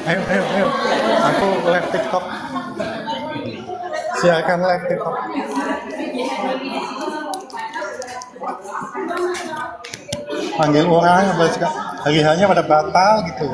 Ayo, ayo, ayo. Aku live TikTok. Silakan live TikTok. Panggil orang, hari-harinya pada batal gitu.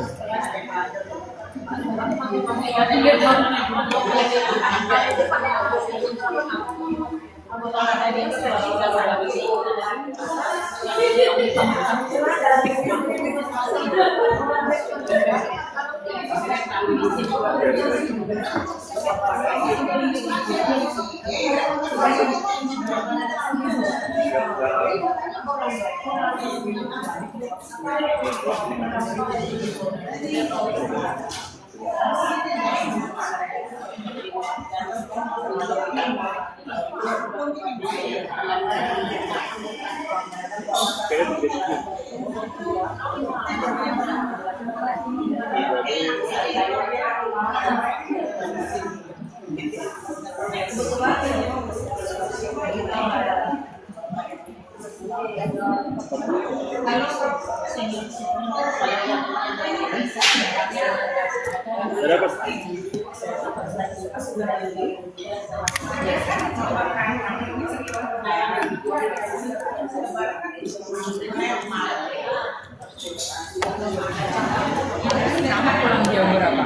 Pulang jam berapa?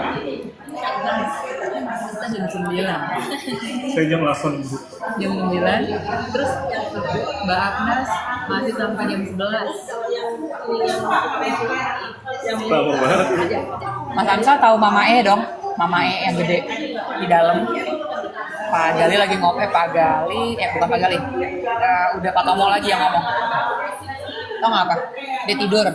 Kita jam 9. Saya jam 8. Jam 9. Terus Mbak Agnes masih sampai jam 11. Lama banget. Mas Amsa tahu Mama E dong? Mama E yang gede di dalam. Pak Gali lagi ngopi, Pak Gali, bukan Pak Gali. Udah Pak Tomo lagi yang ngomong. Tau nggak apa? Dia tidur.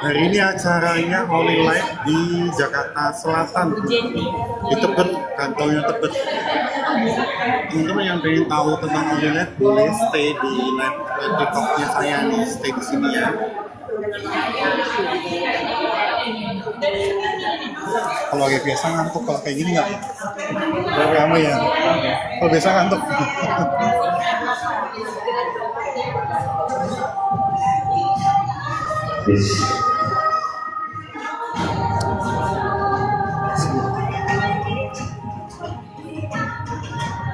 Hari ini acaranya Only Live di Jakarta Selatan, di Tebet, kantornya Tebet. Teman-teman yang pengen tahu tentang Only Live boleh stay di live TikToknya saya nih, stay di sini ya. Kalau kayak biasa ngantuk, kalau kayak gini nggak ya? Kalau kamu ya? Kalau biasa ngantuk.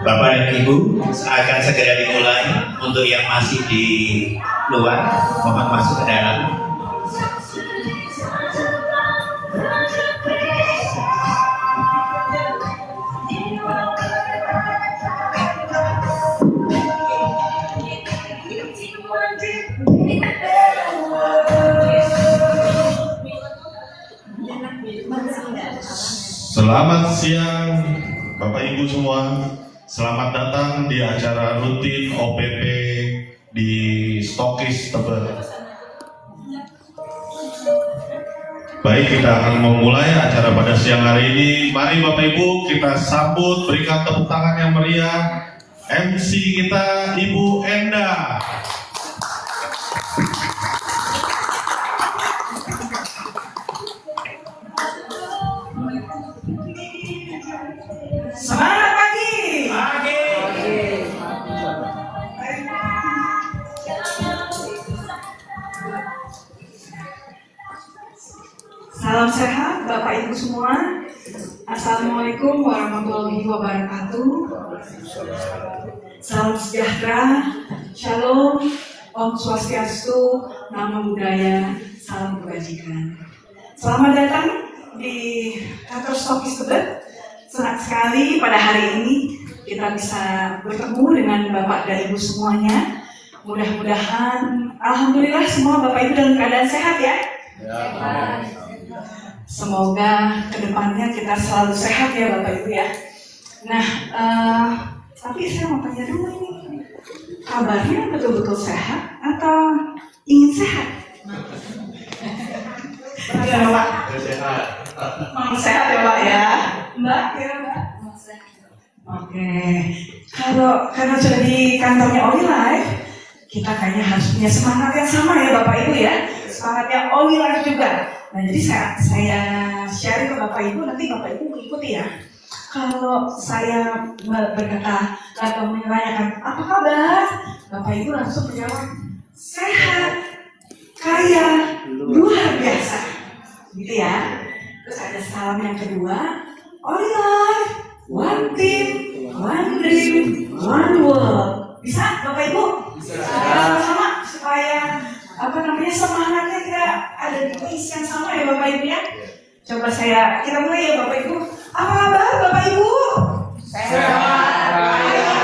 Bapak dan Ibu akan segera dimulai. Untuk yang masih di luar, mohon masuk ke dalam. Selamat siang Bapak Ibu semua. Selamat datang di acara rutin OPP di Stokis Tebet. Baik, kita akan memulai acara pada siang hari ini. Mari Bapak Ibu kita sambut, berikan tepuk tangan yang meriah MC kita Ibu Enda. Semangat pagi. Salam sehat Bapak Ibu semua. Assalamualaikum warahmatullahi wabarakatuh. Salam sejahtera, shalom, om swastiastu, namo buddhaya, salam kebajikan. Selamat datang di kantor Stokis Tebet. Senang sekali pada hari ini kita bisa bertemu dengan Bapak dan Ibu semuanya. Mudah-mudahan, alhamdulillah semua Bapak Ibu dalam keadaan sehat ya. Semoga kedepannya kita selalu sehat ya Bapak Ibu ya. Nah, tapi saya mau tanya dulu ini, kabarnya betul-betul sehat atau ingin sehat? Ya Pak. Sehat. Mau sehat ya Pak ya. Mbak, ya Mbak. Oke. Karena sudah di kantornya Oli Life, kita kayaknya harus punya semangat yang sama ya Bapak Ibu ya. Semangat yang Oli Life juga. Nah jadi saya share ke Bapak Ibu, nanti Bapak Ibu mengikuti ya. Kalau saya berkata atau menanyakan apa kabar, Bapak Ibu langsung menjawab sehat, kaya, luar biasa, gitu ya. Terus ada salam yang kedua, Oli Life, one team, one dream, one world. Bisa Bapak Ibu? Bisa. Sama-sama supaya semangatnya kita ada di pace yang sama ya Bapak Ibu ya. Coba kita mulai ya Bapak Ibu. Apa kabar Bapak Ibu? Sehat, kaya,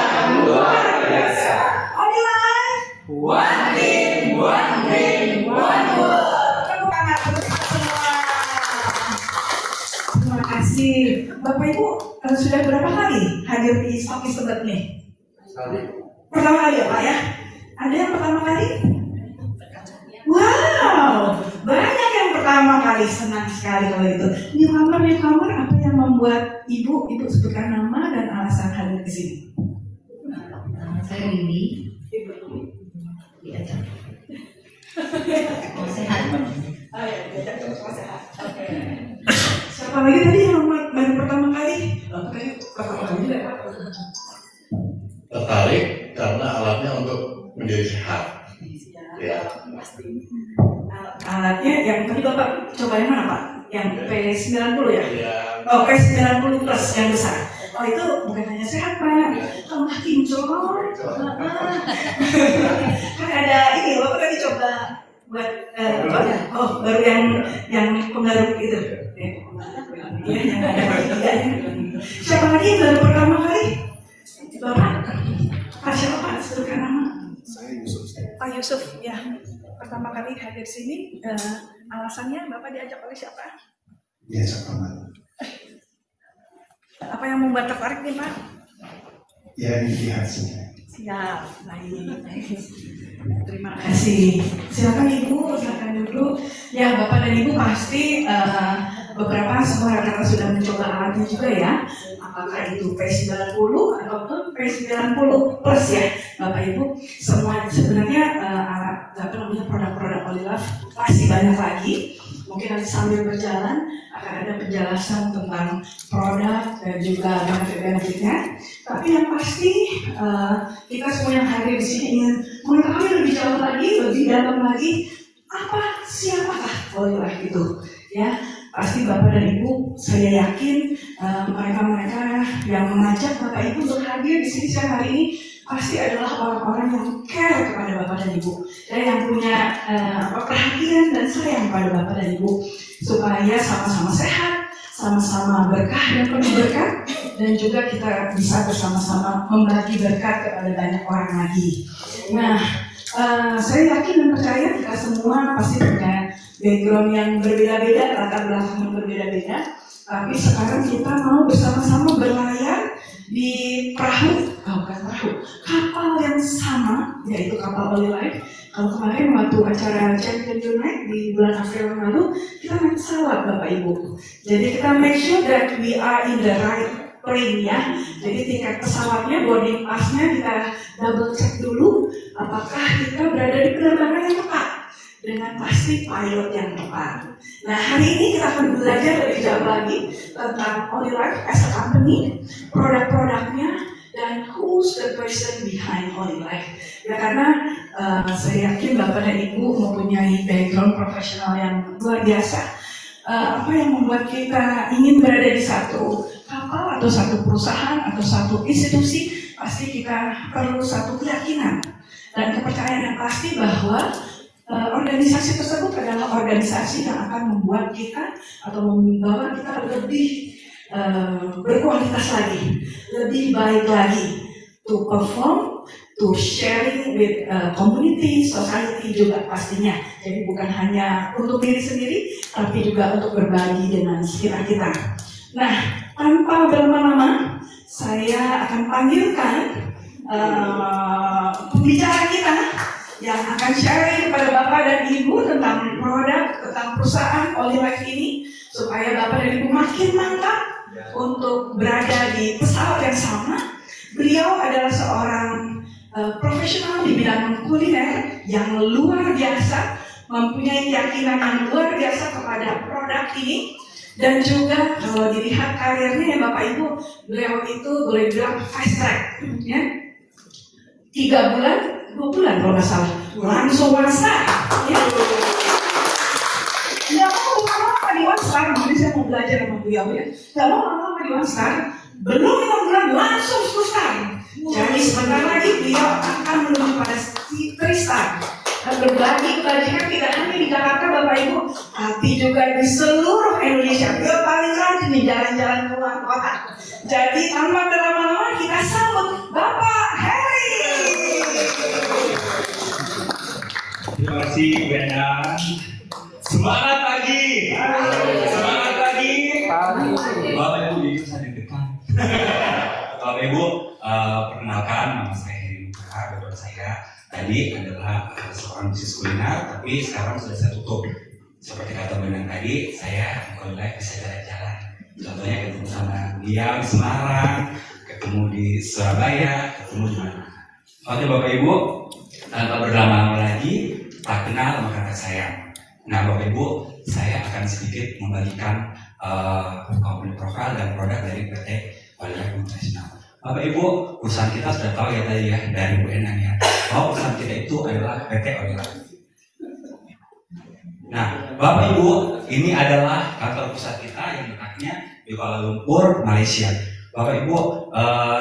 luar biasa. Oli Life, one team, one dream, one world. Tepuk tangan untuk kita semua. Terima kasih. Bapak Ibu sudah berapa kali hadir di Stokis Tebet nih? Pertama kali ya Pak ya? Ada yang pertama kali? Wow, banyak yang pertama kali, senang sekali kalau itu. Newcomer, apa yang membuat Ibu sebutkan nama dan alasan hadir di sini? Nama saya Lili. Iya, mau sehat. Oh ya, diajak terus sehat. Oke. Siapa lagi tadi yang baru pertama kali? Pertama kali juga Pak. Tertarik karena alatnya untuk menjadi sehat. Ya. Alatnya yang tadi Bapak coba yang mana Pak? Yang P90 ya? Ya. Oh, P90 plus yang besar. Oh itu bukan hanya sehat Pak, tambah kinclong. Kan ada ini Bapak tadi coba buat baru yang penggaruk itu. Ya, yang ada siapa lagi yang baru pertama kali? Bapak? Siapa Pak? Sebutkan nama. Saya Yusuf. Pak Yusuf, ya. Pertama kali hadir sini, alasannya Bapak diajak oleh siapa? Biasa banget. Apa yang membuat tertarik nih Pak? Ya, dilihat saja. Siap, baik. Terima kasih. Silakan Ibu, silakan duduk. Ya, Bapak dan Ibu pasti beberapa semua rekan sudah mencoba alatnya juga ya. Apakah itu P90 ataupun P90 plus ya, Bapak Ibu. Semua sebenarnya produk-produk Oli Life pasti banyak lagi. Mungkin nanti sambil berjalan akan ada penjelasan tentang produk dan juga benefit-benefitnya. Tapi yang pasti kita semua yang hadir di sini ingin mengetahui lebih jauh lagi, lebih dalam lagi siapakah Oli Life itu, ya. Pasti Bapak dan Ibu, saya yakin mereka-mereka yang mengajak Bapak Ibu untuk hadir di sini siang hari ini pasti adalah orang-orang yang care kepada Bapak dan Ibu, dan yang punya perhatian dan sayang kepada Bapak dan Ibu, supaya sama-sama sehat, sama-sama berkah dan penuh berkat, dan juga kita bisa bersama-sama membagi berkat kepada banyak orang lagi. Nah, saya yakin dan percaya kita semua pasti punya background yang berbeda-beda, latar belakang yang berbeda-beda. Tapi sekarang kita mau bersama-sama berlayar di kapal yang sama, yaitu kapal Holy Life. Kalau kemarin waktu acara Champion Unite di bulan April yang lalu, kita naik pesawat Bapak Ibu. Jadi kita make sure that we are in the right plane ya. Jadi tiket pesawatnya, boarding pass-nya kita double check dulu, apakah kita berada di penerbangan yang tepat dengan pasti pilot yang tepat. Nah, hari ini kita akan belajar lebih jauh lagi tentang Holy Life as a company, produk-produknya, dan who's the person behind Holy Life. Ya, karena saya yakin Bapak dan Ibu mempunyai background profesional yang luar biasa. Apa yang membuat kita ingin berada di satu kapal atau satu perusahaan atau satu institusi, pasti kita perlu satu keyakinan dan kepercayaan yang pasti bahwa organisasi tersebut adalah organisasi yang akan membuat kita atau membawa kita lebih berkualitas lagi, lebih baik lagi, to perform, to sharing with community, society juga pastinya. Jadi bukan hanya untuk diri sendiri, tapi juga untuk berbagi dengan sekitar kita. Nah, tanpa berlama-lama, saya akan panggilkan pembicara kita yang akan sharing kepada Bapak dan Ibu tentang produk, tentang perusahaan Holy Life ini, supaya Bapak dan Ibu makin mantap untuk berada di pesawat yang sama. Beliau adalah seorang profesional di bidang kuliner yang luar biasa, mempunyai keyakinan yang luar biasa kepada produk ini. Dan juga kalau dilihat karirnya ya Bapak Ibu, beliau itu boleh bilang fast track ya. 3 bulan, 2 bulan kalau nggak salah, langsung WhatsApp ya. Nggak mau lama-lama di WhatsApp, jadi saya mau belajar sama beliau ya. Nggak mau lama-lama di WhatsApp, belum 5 bulan langsung susah. Jadi sebentar lagi beliau akan menuju pada 3 star. Dan berbagi kebajikan tidak hanya di Jakarta Bapak Ibu, tapi juga di seluruh Indonesia. Beliau paling rajin di jalan-jalan keluar kota. Jadi tanpa berlama-lama kita sambut Bapak Heri. Terima kasih Bu Endang. Semangat pagi. Semangat pagi. Bapak Ibu jujur saya deg-degan. Bapak Ibu perkenalkan, nama saya Heri Nugraha. Bapak saya tadi adalah seorang bisnis kuliner, tapi sekarang sudah saya tutup. Seperti kata Bu Endang tadi, saya Holy Life bisa jalan-jalan. Contohnya ketemu sama dia di Semarang, ketemu di Surabaya, ketemu di mana. Oke Bapak Ibu, tanpa berlama-lama lagi, tak kenal maka tak sayang. Nah Bapak Ibu, saya akan sedikit membagikan company profile dan produk dari PT Holy Life International. Bapak Ibu, perusahaan kita sudah tahu ya tadi ya, dari Bu Endang ya, bahwa perusahaan kita itu adalah PT Holy Life. Nah, Bapak Ibu, ini adalah kantor pusat kita yang letaknya di Kuala Lumpur, Malaysia. Bapak Ibu,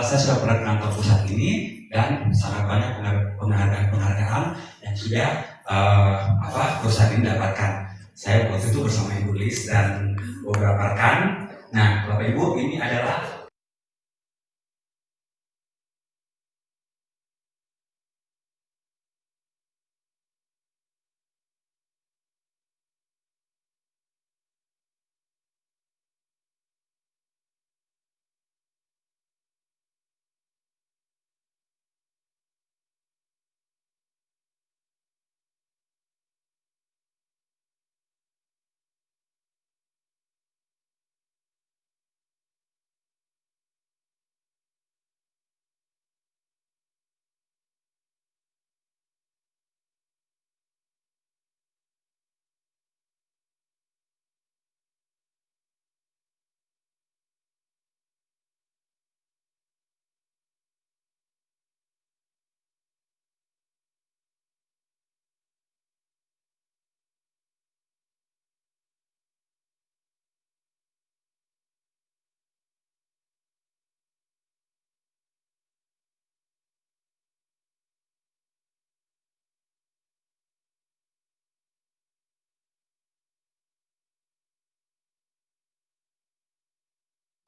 saya sudah pernah ke kantor pusat ini dan sangat banyak penghargaan yang sudah perusahaan ini dapatkan. Saya waktu itu bersama Ibu Liz dan beberapa rekan. Nah, Bapak Ibu, ini adalah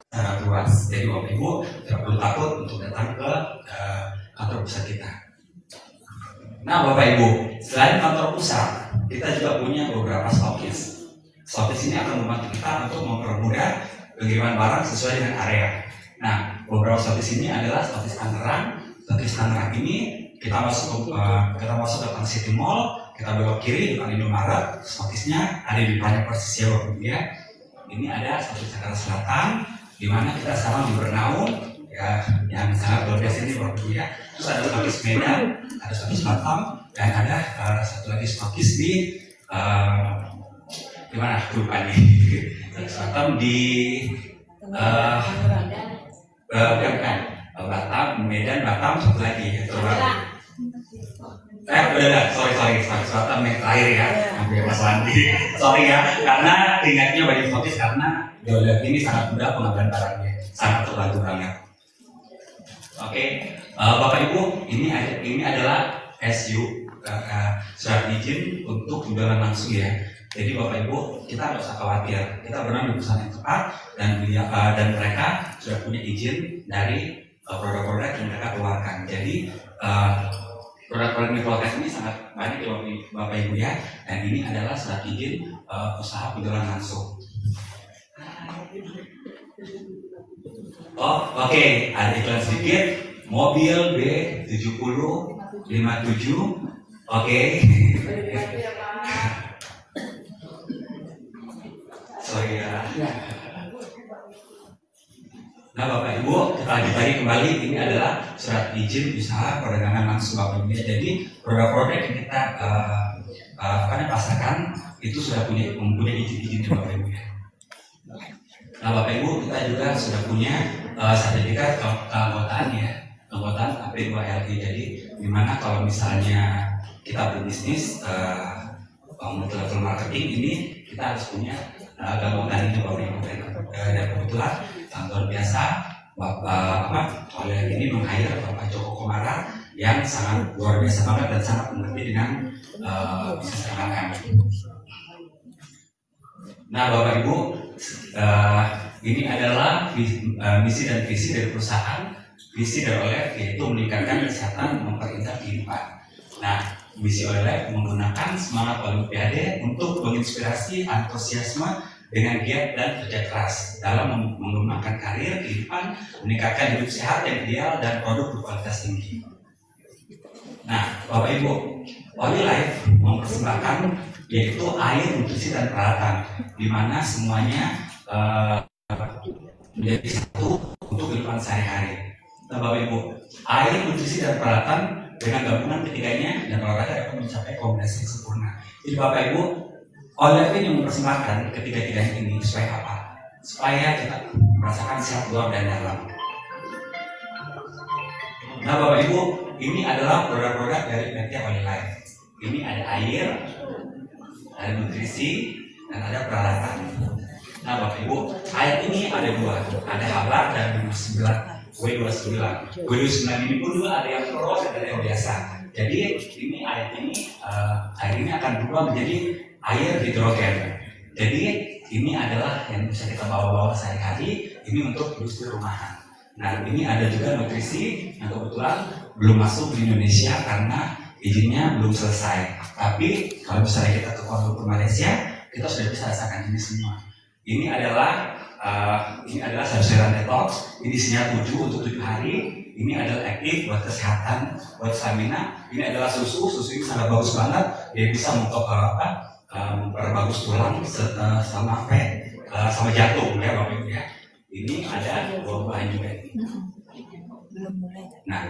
sangat luas. Jadi Bapak Ibu tidak perlu takut untuk datang ke kantor pusat kita. Nah Bapak Ibu, selain kantor pusat, kita juga punya beberapa stokis. Stokis ini akan membantu kita untuk mempermudah pengiriman barang sesuai dengan area. Nah, beberapa stotis ini adalah stotis Tangerang. Stotis Tangerang ini kita masuk ke Tangerang City Mall, kita belok kiri depan Indomaret, stotisnya ada di depannya persis ya Bapak Ibu ya. Ini ada stotis Jakarta Selatan, di mana kita sekarang di Bernaung, ya, yang sangat luar biasa ini Bapak Ibu ya. Terus ada stotis Medan, ada stotis Batam, dan ada satu lagi stotis di mana? Lupa nih. Batam di Batam, Medan, Batam, satu lagi ya. Sorry, Batam yang terakhir ya. Hampir Mas Wandi. Sorry ya, karena ingatnya banyak stotis karena Jolek ini sangat mudah pengambilan barangnya, sangat terbantu banget. Oke, Bapak Ibu, ini adalah SU surat izin untuk undangan langsung ya. Jadi Bapak Ibu, kita nggak usah khawatir, kita benar di perusahaan yang tepat dan mereka sudah punya izin dari produk-produk yang mereka keluarkan. Jadi produk-produk yang dikeluarkan ini sangat banyak ya Bapak Ibu ya. Dan ini adalah surat izin usaha penjualan langsung. Oke, ada iklan sedikit. Mobil B7057. Oke. Sorry ya. Nah Bapak Ibu, kita lanjut lagi kembali. Ini adalah surat izin usaha perdagangan langsung Bapak Ibu. Jadi produk-produk yang kita pasarkan itu sudah mempunyai izin Bapak Ibu. Nah Bapak Ibu, kita juga sudah punya sertifikat keanggotaan ya, keanggotaan AP2LI. Jadi dimana kalau misalnya kita berbisnis multi-level marketing ini kita harus punya keanggotaan ini Bapak Ibu. Dan kebetulan luar biasa Bapak oleh ini meng-hire Bapak Joko Komara yang sangat luar biasa banget dan sangat mengerti dengan bisnis UMKM. Nah Bapak Ibu, ini adalah misi dan visi dari perusahaan. Visi dari OLEV yaitu meningkatkan kesehatan, memperindah kehidupan. Nah, misi OLEV menggunakan semangat Olimpiade untuk menginspirasi antusiasme dengan giat dan kerja keras dalam mengembangkan karir, kehidupan, meningkatkan hidup sehat yang ideal dan produk berkualitas tinggi. Nah, Bapak Ibu, OLILIFE mempersembahkan yaitu air, nutrisi dan peralatan, di mana semuanya menjadi satu untuk kehidupan sehari-hari. Nah, Bapak Ibu, air, nutrisi dan peralatan dengan gabungan ketiganya dan olahraga dapat mencapai kombinasi yang sempurna. Jadi Bapak Ibu, OLEV yang mempersembahkan ketiga-tiganya ini supaya apa? Supaya kita merasakan sehat luar dan dalam. Nah Bapak Ibu, ini adalah produk-produk dari PT OLILIFE. Ini ada air, ada nutrisi, dan ada peralatan. Nah Bapak Ibu, air ini ada dua, ada Hablar dan W29. W29 ini pun juga ada yang pro dan ada yang biasa. Jadi ini air ini akan berubah menjadi air hidrogen. Jadi ini adalah yang bisa kita bawa-bawa sehari-hari. Ini untuk industri rumahan. Nah ini ada juga nutrisi yang kebetulan belum masuk di Indonesia karena izinnya belum selesai. Tapi kalau misalnya kita ke Kuala Lumpur Malaysia, kita sudah bisa rasakan ini semua. Ini adalah sayur-sayuran detox. Ini isinya 7 untuk 7 hari. Ini adalah aktif buat kesehatan, buat stamina. Ini adalah susu ini sangat bagus banget. Dia bisa memperbagus tulang sama jantung ya Bapak Ibu ya. Ini ada buah-buahan juga ini. Nah,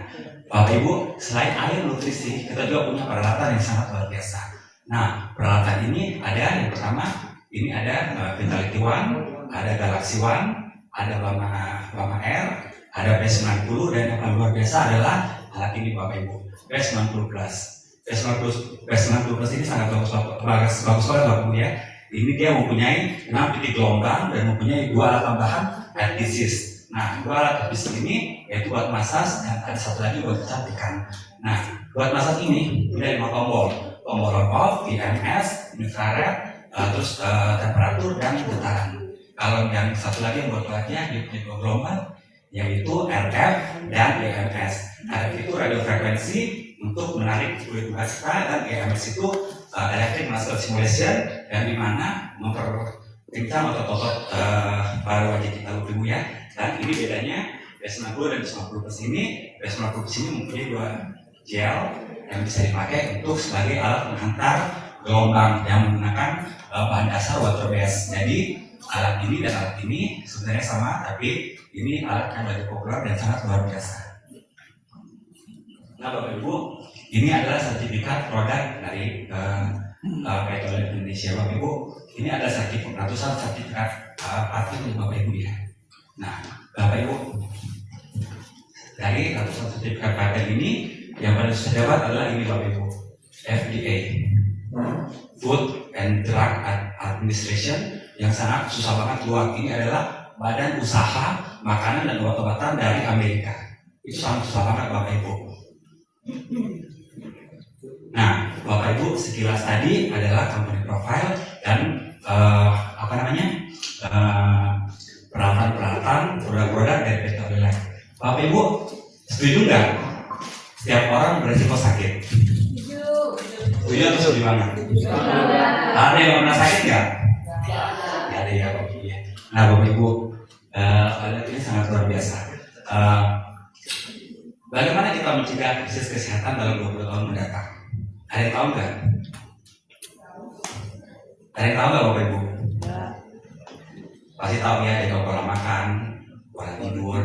Bapak Ibu, selain air nutrisi, kita juga punya peralatan yang sangat luar biasa. Nah, peralatan ini ada yang pertama, ini ada Vitality One, ada Galaxy One, ada Bama Air, ada B90 dan yang paling luar biasa adalah alat ini Bapak Ibu, B90 Plus. B90 Plus ini sangat bagus banget Bapak Ibu ya. Ini dia mempunyai 6 titik gelombang dan mempunyai 2 alat tambahan anti-disease. Nah, 2 alat anti-disease ini yaitu buat massage dan ada satu lagi buat kecantikan. Nah, buat massage ini ada 5 tombol on off, EMS, infrared, terus temperatur dan getaran. Kalau yang satu lagi yang buat kelatnya dia punya 2 gelombang yaitu RF dan EMS. RF itu radio frekuensi untuk menarik fluid kita dan EMS itu electric muscle stimulation yang dimana kencang otot-otot pada wajah kita Bapak Ibu ya. Dan ini bedanya B90 dan B90 plus ini. B90 plus ini mempunyai 2 gel yang bisa dipakai untuk sebagai alat menghantar gelombang yang menggunakan bahan dasar water base. Jadi alat ini dan alat ini sebenarnya sama, tapi ini alat yang lebih populer dan sangat luar biasa. Nah Bapak Ibu, ini adalah sertifikat produk dari Toilet Indonesia Bapak Ibu. Ini ada ratusan sertifikat paten Bapak Ibu ya. Nah Bapak Ibu, dari ratusan sertifikat paten ini yang paling susah dapat adalah ini Bapak Ibu, FDA, Food and Drug Administration, yang sangat susah banget keluar. Ini adalah Badan Usaha Makanan dan Obat-obatan dari Amerika. Itu sangat susah banget Bapak Ibu. Nah, Bapak Ibu, sekilas tadi adalah company profile dan peralatan-peralatan produk-produk dari PT Olive. Bapak Ibu, setuju nggak? Setiap orang beresiko sakit. Setuju atau setuju banget? Ada yang pernah sakit nggak? Nggak ada ya Bapak Ibu. Nah Bapak Ibu, ini sangat luar biasa. Bagaimana kita mencegah krisis kesehatan dalam 20 tahun mendatang? Ada yang tahu nggak? Ada yang tahu nggak Bapak Ibu? Pasti tahu ya, dari pola makan, pola tidur,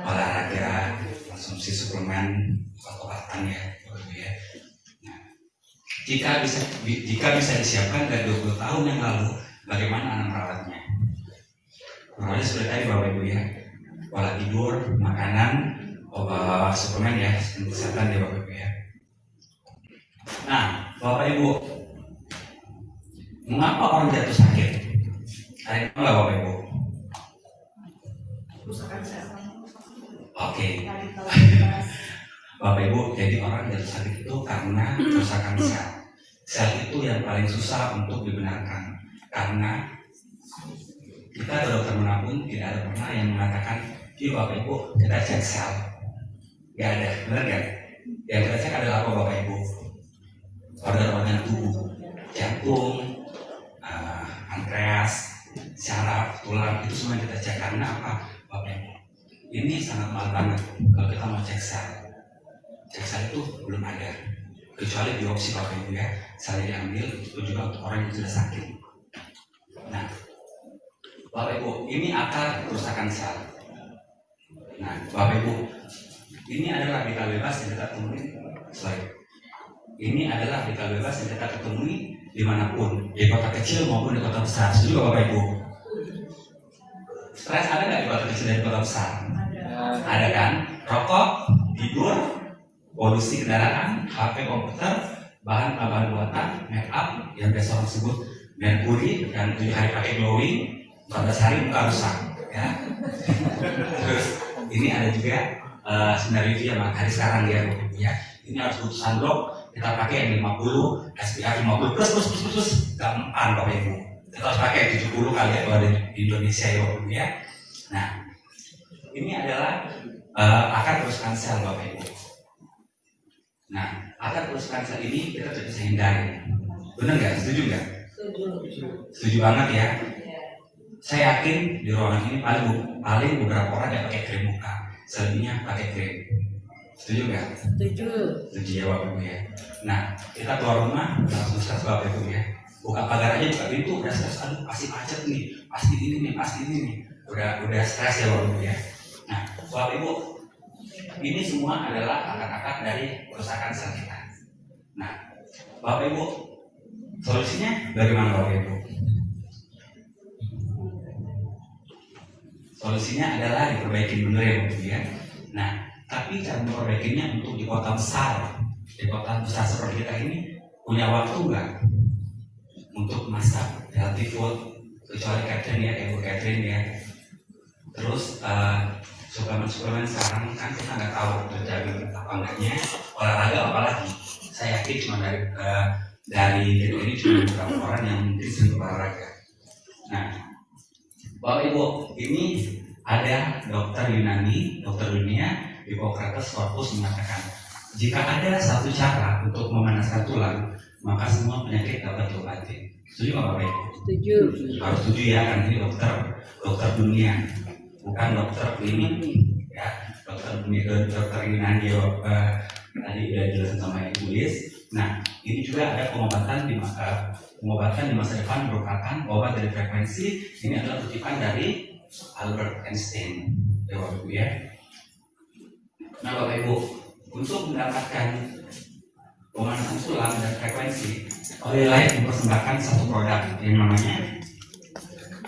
olahraga, konsumsi suplemen, obat-obatan ya, Bapak Ibu ya. Nah, jika bisa disiapkan dari 20 tahun yang lalu, bagaimana Anda merawatnya? Merawatnya seperti tadi Bapak Ibu ya, pola tidur, makanan, obat suplemen ya, kesehatan ya Bapak Ibu ya. Nah, Bapak Ibu, mengapa orang jatuh sakit? Ada yang tahu nggak Bapak Ibu? Oke. Bapak Ibu, jadi orang jatuh sakit itu karena kerusakan sel. Sel itu yang paling susah untuk dibenarkan, karena kita dokter manapun tidak ada pernah yang mengatakan, "Yuk Bapak Ibu, kita cek sel." Gak ada, benar gak? Yang kita cek adalah apa Bapak Ibu? Organ-organ tubuh, jantung, pankreas, syaraf, tulang, itu semua kita cek. Karena apa Bapak Ibu? Ini sangat mahal banget kalau kita mau cek sel. Cek sel itu belum ada, kecuali biopsi Bapak Ibu ya. Selnya diambil, itu juga untuk orang yang sudah sakit. Nah, Bapak Ibu, ini akar kerusakan sel. Nah, Bapak Ibu, ini adalah radikal bebas yang kita temui. Ini adalah radikal bebas yang kita temui dimanapun, di kota kecil maupun di kota besar. Setuju Bapak Ibu? Stres ada nggak di kota kecil dan di kota besar? Ada kan? Rokok, tidur, polusi kendaraan, HP, komputer, bahan buatan, make up yang biasa orang sebut merkuri, yang 7 hari pakai glowing, 14 hari muka rusak, ya. Terus ini ada juga sinar UV yang hari sekarang ya. Ini harus butuh sunblock, kita pakai yang 50, SPF 50 plus gak mempan Bapak Ibu. Kita harus pakai 70 kali ya kalau di Indonesia ya Bapak Ibu ya. Nah, ini adalah akar kerusakan sel Bapak Ibu. Nah, akar kerusakan sel ini kita tidak bisa hindari. Benar nggak? Setuju nggak? Setuju banget ya. Saya yakin di ruangan ini paling beberapa orang yang pakai krim muka, selebihnya pakai krim. Setuju nggak? Setuju. Setuju ya Bapak Ibu ya. Nah, kita keluar rumah langsung stres Bapak Ibu ya. Buka pagar aja, buka pintu, udah stres. Aduh, pasti macet nih, pasti ini nih. Udah stres ya Bapak Ibu ya. Nah, Bapak Ibu, ini semua adalah akar-akar dari kerusakan sel kita. Nah, Bapak Ibu, solusinya bagaimana Bapak Ibu? Solusinya adalah diperbaiki benar ya Bapak Ibu ya. Nah, tapi cara memperbaikinya untuk di kota besar seperti kita ini punya waktu nggak untuk masak healthy food, kecuali Catherine ya, Ibu Catherine ya. Terus suplemen sekarang kan kita nggak tahu terjadi apa enggaknya, olahraga apalagi. Saya yakin cuma dari ini cuma beberapa orang yang mungkin sering olahraga. Nah, Bapak Ibu, ini ada dokter Yunani, dokter dunia Hippocrates Corpus mengatakan, jika ada satu cara untuk memanaskan tulang, maka semua penyakit dapat diobati. Setuju nggak Bapak Ibu? Setuju. Harus setuju ya, kan ini dokter dunia, bukan dokter klinik ya. Dokter dunia, dokter ini dia tadi udah jelasin sama Ibu Liz. Nah, ini juga ada pengobatan di masa depan merupakan obat dari frekuensi. Ini adalah kutipan dari Albert Einstein, ya Bapak Ibu ya. Nah Bapak Ibu, untuk mendapatkan pemanasan tulang dan frekuensi, Olilife mempersembahkan satu produk yang namanya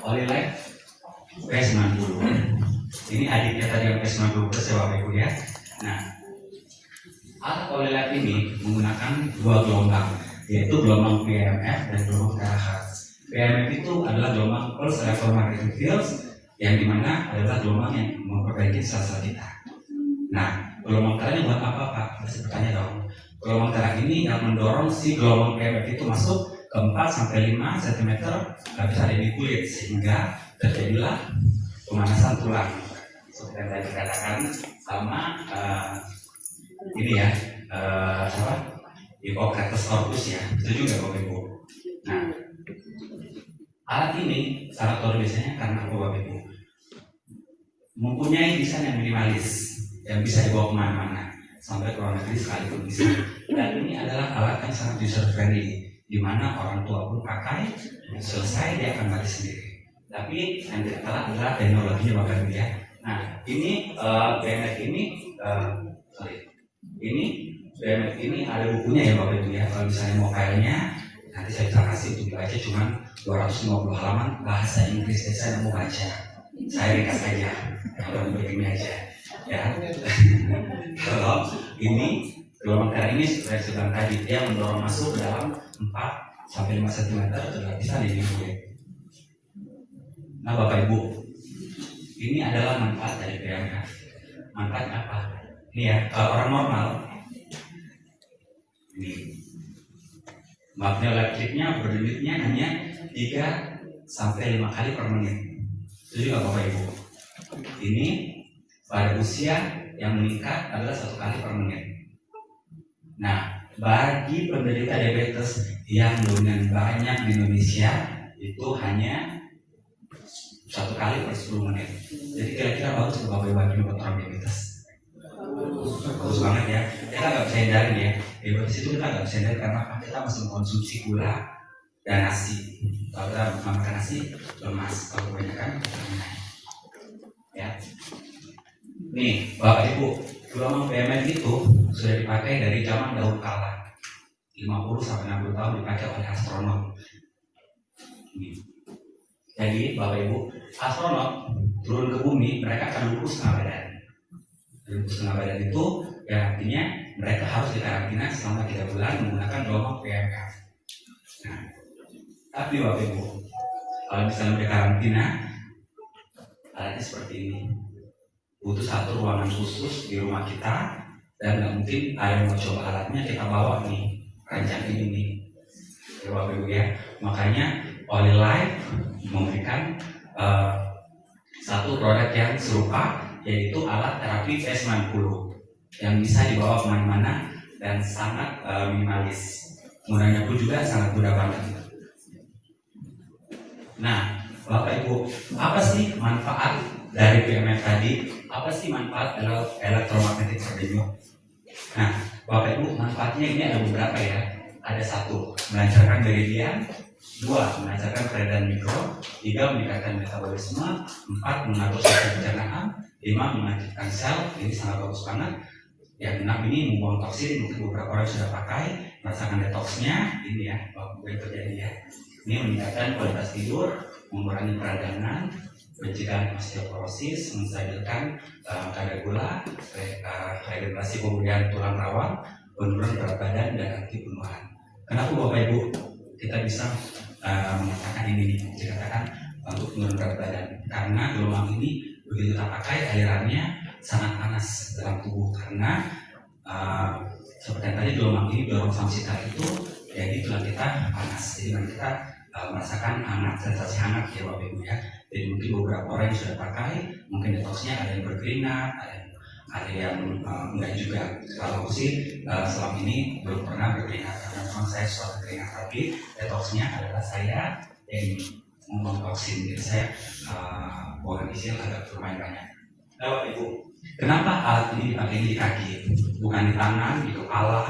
Olilife P90. Ini adiknya tadi yang P90 Plus ya Bapak Ibu ya. Nah, alat Olilife ini menggunakan dua gelombang, yaitu gelombang PMF dan gelombang terahertz. PMF itu adalah gelombang pulse electromagnetic fields, yang dimana adalah gelombang yang memperbaiki sel-sel kita. Nah, gelombang teranya buat apa Pak? Masih bertanya dong. Gelombang terang ini yang mendorong si gelombang PMF itu masuk ke 4-5 cm lapisan di kulit, sehingga terjadilah pemanasan tulang. Seperti yang tadi dikatakan sama ini ya, Hippocrates corpus ya, itu juga Bapak Ibu. Nah, alat ini sangat luar biasanya karena Bapak Ibu mempunyai desain yang minimalis, yang bisa dibawa kemana-mana, sampai ke luar negeri sekalipun bisa. Dan ini adalah alat yang sangat user friendly, di mana orang tua pun pakai, selesai dia akan mati sendiri. Tapi yang tidak kalah adalah teknologinya Bapak Ibu ya. Nah, ini BMF ini ada bukunya ya Bapak Ibu ya. Kalau misalnya mau filenya, nanti saya bisa kasih untuk dibaca, cuma 250 halaman bahasa Inggris, saya mau baca. Saya ringkas aja, kalau begini aja ya. Kalau ini gelombang terang ini seperti yang saya bilang tadi, dia mendorong masuk ke dalam 4-5 cm bisa di kulit. Nah Bapak Ibu, ini adalah manfaat dari PMF. Manfaatnya apa? Ini ya, kalau orang normal ini magnetic-nya berdenyutnya hanya 3-5 kali per menit. Jadi Bapak Ibu, ini pada usia yang meningkat adalah 1 kali per menit. Nah, bagi penderita diabetes yang dominan banyak di Indonesia itu hanya 1 kali per 10 menit. Jadi kira-kira bagus untuk Bapak Ibu buat orang diabetes. Bagus banget ya. Kita nggak bisa hindarin ya. Diabetes itu kita nggak bisa hindarin karena kita masih mengkonsumsi gula dan nasi. Kalau kita makan nasi lemas, kalau kebanyakan ya. Nih Bapak Ibu, gelombang PMF itu sudah dipakai dari zaman dahulu kala, 50-60 tahun dipakai oleh astronot. Jadi Bapak Ibu, astronot turun ke bumi, mereka akan lurus setengah badan. Lurus setengah badan itu ya artinya mereka harus dikarantina selama 3 bulan menggunakan gelombang PMF. Nah, tapi Bapak Ibu, kalau misalnya mereka karantina, alatnya seperti ini. Butuh satu ruangan khusus di rumah kita, dan nggak mungkin ada yang mau coba alatnya kita bawa nih rancang ini nih ya Bapak Ibu ya. Makanya Olilife memberikan satu produk yang serupa, yaitu alat terapi P90 yang bisa dibawa kemana-mana dan sangat minimalis. Mudahnya pun juga sangat mudah banget. Nah Bapak Ibu, apa sih manfaat dari PMF tadi? Apa sih manfaat elektromagnetik berdenyut? Nah, Bapak Ibu, manfaatnya ini ada beberapa ya. Ada 1, melancarkan meridian. 2, melancarkan peredaran mikro. 3, meningkatkan metabolisme. 4, mengatur sistem pencernaan. 5, mengaktifkan sel. Ini sangat bagus banget. Yang 6 ini membuang toksin. Mungkin beberapa orang sudah pakai, merasakan detoksnya. Ini ya, Bapak Ibu yang terjadi ya. Ini meningkatkan kualitas tidur, mengurangi peradangan, mencegah osteoporosis, menstabilkan kadar gula, regenerasi pemulihan tulang rawan, penurunan berat badan dan anti bunuhan. Kenapa Bapak Ibu kita bisa mengatakan ini dikatakan untuk menurunkan berat badan? Karena gelombang ini begitu kita pakai alirannya sangat panas dalam tubuh, karena seperti yang tadi gelombang ini dorong samsita itu jadi tulang kita panas, jadi kita merasakan hangat, sensasi hangat ya Bapak Ibu ya. Jadi mungkin beberapa orang yang sudah pakai, mungkin detoksnya ada yang berkeringat, ada yang ada yang enggak juga. Kalau aku sih selama ini belum pernah berkeringat karena memang saya suatu keringat, tapi detoxnya adalah saya yang ngomong toksin, jadi saya buang isi agak lumayan banyak. Bapak Ibu, kenapa alat ini dipakai di kaki, bukan di tangan, di kepala,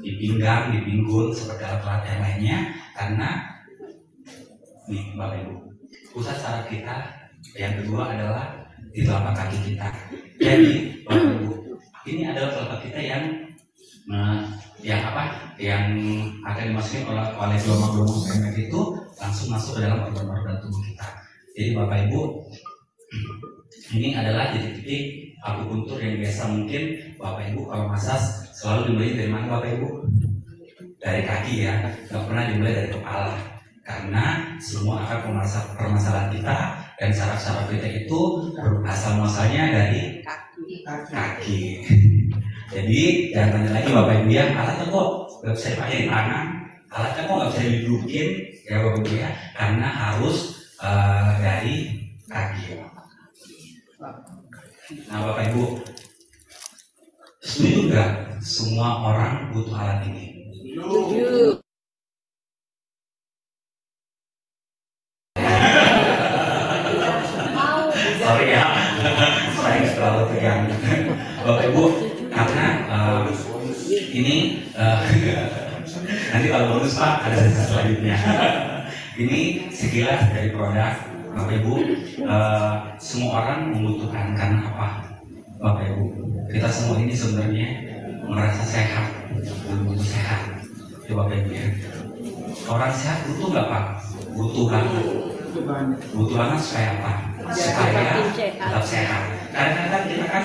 di pinggang, di pinggul seperti alat-alat yang lainnya? Karena nih Bapak Ibu, pusat saraf kita yang kedua adalah di telapak kaki kita. Jadi Bapak Ibu, ini adalah telapak kita yang akan dimasukin oleh gelombang-gelombang pendek itu langsung masuk ke dalam organ-organ tubuh kita. Jadi Bapak Ibu, ini adalah titik-titik akupuntur yang biasa mungkin Bapak Ibu kalau masas selalu dimulai dari mana Bapak Ibu? Dari kaki ya, nggak pernah dimulai dari kepala. Karena semua akar permasalahan kita dan saraf-saraf kita itu asal muasalnya dari kaki. Jadi jangan tanya lagi Bapak Ibu ya, alatnya kok nggak bisa dipakai di tangan, alatnya kok nggak bisa didudukin ya Bapak Ibu ya, karena harus dari kaki. Nah Bapak Ibu, setuju nggak semua orang butuh alat ini? Sorry ya, saya nggak terlalu tegang. Bapak Ibu, karena ini nanti kalau bonus Pak ada sesi selanjutnya. Ini sekilas dari produk Bapak Ibu. Semua orang membutuhkan, karena apa? Bapak Ibu, kita semua ini sebenarnya merasa sehat, butuh sehat. Ya Bapak Ibu ya. Orang sehat butuh nggak Pak? Butuh banget. Butuh banget supaya apa? Supaya tetap sehat. Kadang-kadang kita kan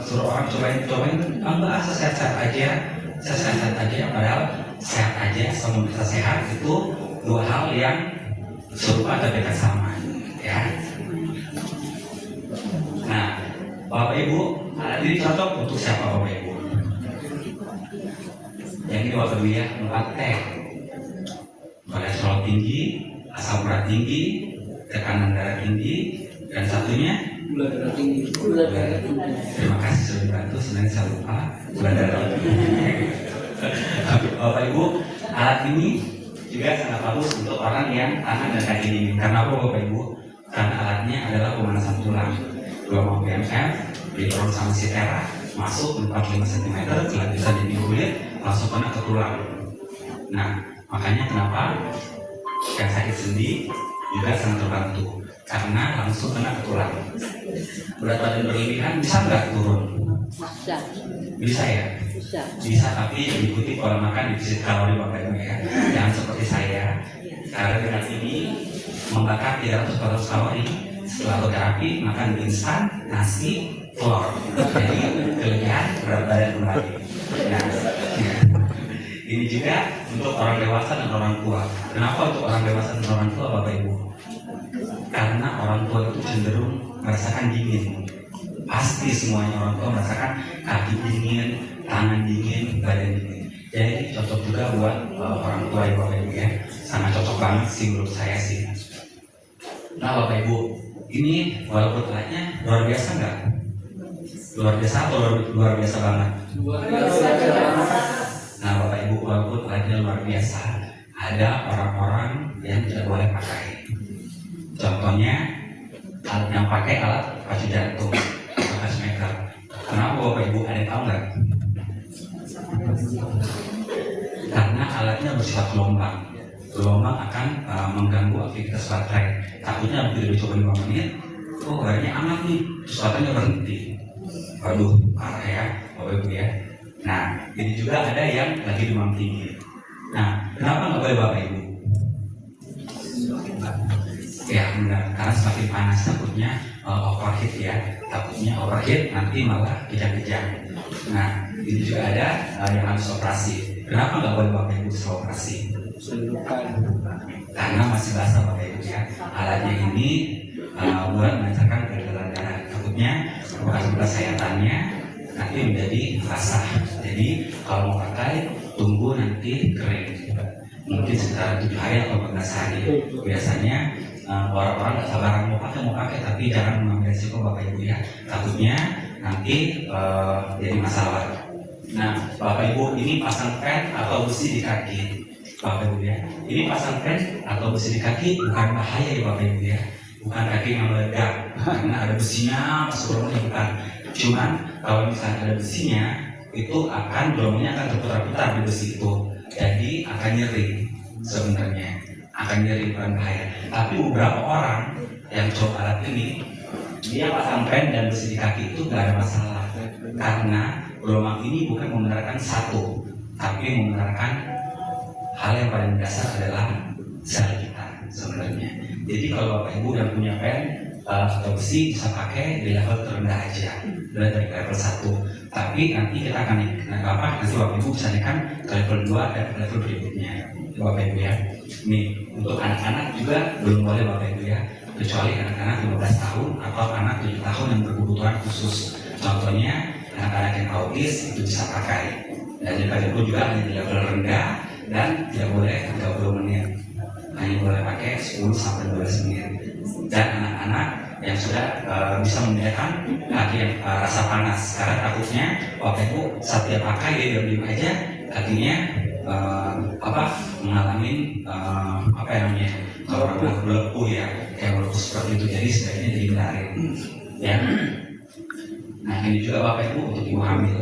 suruh orang cobain, enggak sehat-sehat aja, sehat-sehat aja. Padahal sehat aja sama bisa sehat itu dua hal yang serupa tapi tak sama, ya. Nah, Bapak Ibu, alat ini cocok untuk siapa Bapak Ibu? Yang ini Bapak Ibu ya, teh, kolesterol tinggi, asam urat tinggi, tekanan darah tinggi, dan satunya gula darah tinggi. Terima kasih sudah dibantu, sebenarnya saya lupa gula darah tinggi. Bapak Ibu, alat ini juga sangat bagus untuk orang yang tangan dan kaki dingin. Karena apa Bapak Ibu? Karena alatnya adalah pemanasan tulang. Gelombang PMF didorong sama si tera masuk 45 cm, kelanjutan jadi kulit langsung kena ke tulang. Nah, makanya kenapa yang sakit sendi juga sangat terbantu karena langsung kena ke tulang. Berat badan berlebihan bisa nggak turun? Bisa ya? Bisa, tapi diikuti pola makan defisit kalori Bapak Ibu ya. Jangan seperti saya, karena dengan ini membakar 300 kalori setelah terapi makan instan, nasi, telur. Jadi kelebihan berat badan kembali. Nah, ini juga untuk orang dewasa dan orang tua. Kenapa untuk orang dewasa dan orang tua Bapak Ibu? Karena orang tua itu cenderung merasakan dingin. Pasti semuanya orang tua merasakan kaki dingin, tangan dingin, badan dingin. Jadi cocok juga buat orang tua ya Bapak Ibu ya. Sangat cocok banget sih menurut saya sih. Nah Bapak Ibu, ini walaupun alatnya luar biasa nggak? Luar biasa atau luar biasa banget? Luar biasa. Nah Bapak Ibu, walaupun alatnya luar biasa, ada orang-orang yang tidak boleh pakai. Contohnya alat yang pakai alat pacu jantung, pacemaker. Kenapa Bapak Ibu, ada yang tahu nggak? Karena alatnya bersifat gelombang. Gelombang akan mengganggu aktivitas baterai. Takutnya begitu dicoba 5 menit, oh akhirnya amat nih, terus baterainya berhenti. Waduh, parah ya Bapak Ibu ya. Nah, ini juga ada yang lagi demam tinggi. Nah, kenapa nggak boleh Bapak Ibu? Ya benar, karena semakin panas takutnya overheat ya. Takutnya overheat nanti malah kejang-kejang. Nah, ini juga ada yang harus operasi. Kenapa nggak boleh Bapak Ibu operasi? Karena masih basah Bapak Ibu ya. Alatnya ini buat melancarkan peredaran darah. Takutnya bekas-bekas sayatannya nanti menjadi basah. Jadi kalau mau pakai tunggu nanti kering. Mungkin sekitar 7 hari atau 14 hari. Biasanya orang-orang nggak sabaran mau pakai tapi jangan mengambil resiko Bapak Ibu ya. Takutnya nanti jadi masalah. Nah, Bapak Ibu, ini pasang pen atau besi di kaki. Bapak Ibu ya, ini pasang pen atau besi di kaki bukan bahaya ya Bapak Ibu ya. Bukan kaki yang meledak karena ada besinya masuk rumahnya, bukan. Cuman kalau misalnya ada besinya, itu akan gelombangnya akan terputar-putar di besi itu, jadi akan nyeri sebenarnya, akan nyeri, bukan bahaya. Tapi beberapa orang yang coba alat ini, dia pasang pen dan besi di kaki itu nggak ada masalah, karena gelombang ini bukan membenarkan satu, tapi membenarkan hal yang paling dasar adalah sel kita sebenarnya. Jadi kalau Bapak Ibu yang punya pen atau besi bisa pakai di level terendah aja, dari level 1. Tapi nanti kita akan nanti Bapak Ibu bisa naikkan ke level 2 dan ke level berikutnya, Bapak Ibu ya. Nih untuk anak-anak juga belum boleh Bapak Ibu ya, kecuali anak-anak 15 tahun atau anak 7 tahun yang berkebutuhan khusus. Contohnya anak-anak yang autis itu bisa pakai. Dan juga hanya di level rendah dan tidak boleh 30 menit. Hanya boleh pakai 10 sampai 12 menit. Dan anak-anak yang sudah bisa membedakan kaki yang rasa panas, karena takutnya Bapak Ibu saat dia pakai dia diam-diam aja kakinya mengalami apa namanya, kalau orang bilang melepuh ya, kayak melepuh seperti itu. Jadi sebaiknya dihindarin ya. Nah ini juga Bapak Ibu untuk ibu hamil.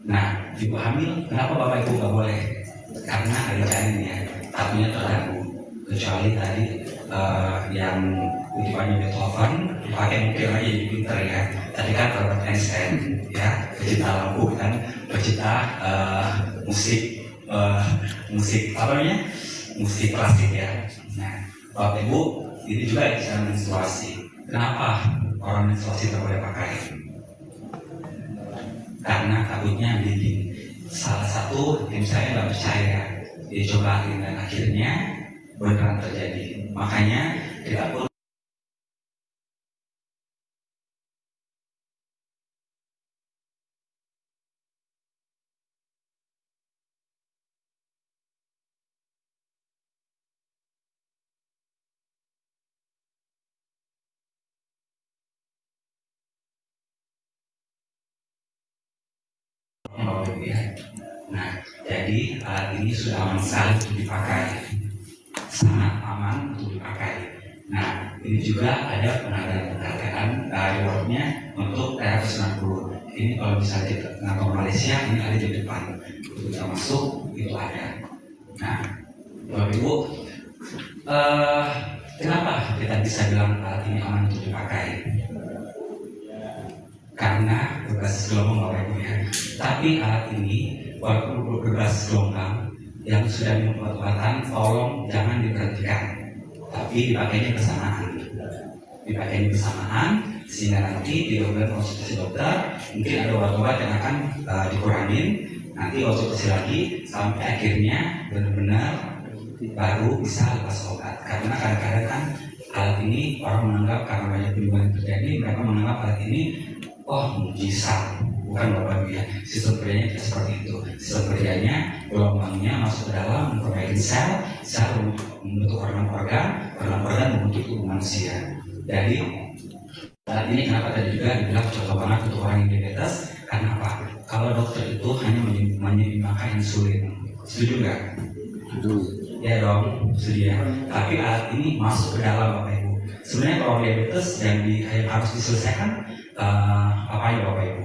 Nah ibu hamil kenapa Bapak Ibu nggak boleh? Karena ada janinnya, takutnya terganggu. Kecuali tadi yang kutipannya Beethoven dipakai mungkin aja jadi pinter ya. Tadi kan Albert Einstein ya, pencipta lampu kan, pencipta musik apa namanya, musik klasik ya. Nah Bapak Ibu ini juga bisa menstruasi. Kenapa orang menstruasi tidak boleh pakai? Karena takutnya bleeding. Salah satu tim saya nggak percaya, dia cobain dan akhirnya beneran terjadi. Makanya kita perlu Nah, jadi alat ini sudah aman sekali untuk dipakai, sangat aman untuk dipakai. Nah, ini juga ada penghargaan rewardnya untuk TR90. Ini kalau misalnya kita ngantong Malaysia, ini ada di depan. Untuk kita masuk, itu ada. Nah, Bapak Ibu, kenapa kita bisa bilang alat ini aman untuk dipakai? Karena berbasis gelombang Bapak Ibu ya. Tapi alat ini walaupun berbasis gelombang yang sudah minum obat-obatan, tolong jangan diberhentikan, tapi dipakainya bersamaan. Dipakainya bersamaan sehingga nanti di bulan konsultasi dokter mungkin ada obat-obat yang akan dikurangin, nanti konsultasi lagi sampai akhirnya benar-benar baru bisa lepas obat. Karena kadang-kadang kan alat ini orang menganggap karena banyak penyembuhan yang terjadi, mereka menganggap alat ini mujizat. Bukan Bapak Ibu ya, sistem kerjanya tidak seperti itu. Sistem kerjanya gelombangnya masuk ke dalam, memperbaiki sel membentuk organ-organ membentuk tubuh manusia. Jadi saat ini kenapa tadi juga dibilang cocok banget untuk orang yang diabetes? Karena apa? Kalau dokter itu hanya menyeimbangkan insulin, setuju nggak? Setuju. Ya dong, setuju ya. Tapi alat ini masuk ke dalam Bapak Ibu. Sebenarnya kalau diabetes yang harus diselesaikan apa ya Bapak Ibu?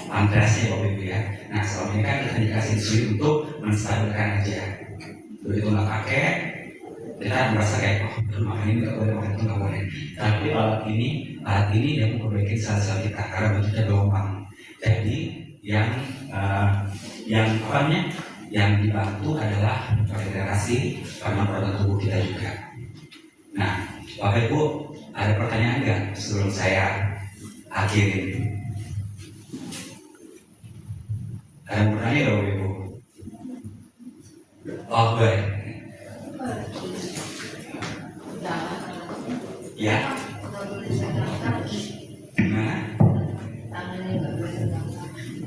Pankreasnya Bapak Ibu ya. Nah selama ini kan kita dikasih insulin untuk menstabilkan aja. Begitu nggak pakai, kita merasa kayak makan ini nggak boleh, makan itu nggak boleh. Tapi alat ini yang memperbaiki sel-sel kita karena bentuknya gelombang. Jadi yang dibantu adalah regenerasi organ tubuh kita juga. Nah Bapak Ibu ada pertanyaan nggak sebelum saya akhirin? Ada yang bertanya nggak Bapak Ibu? Oh baik. Ya. Gimana?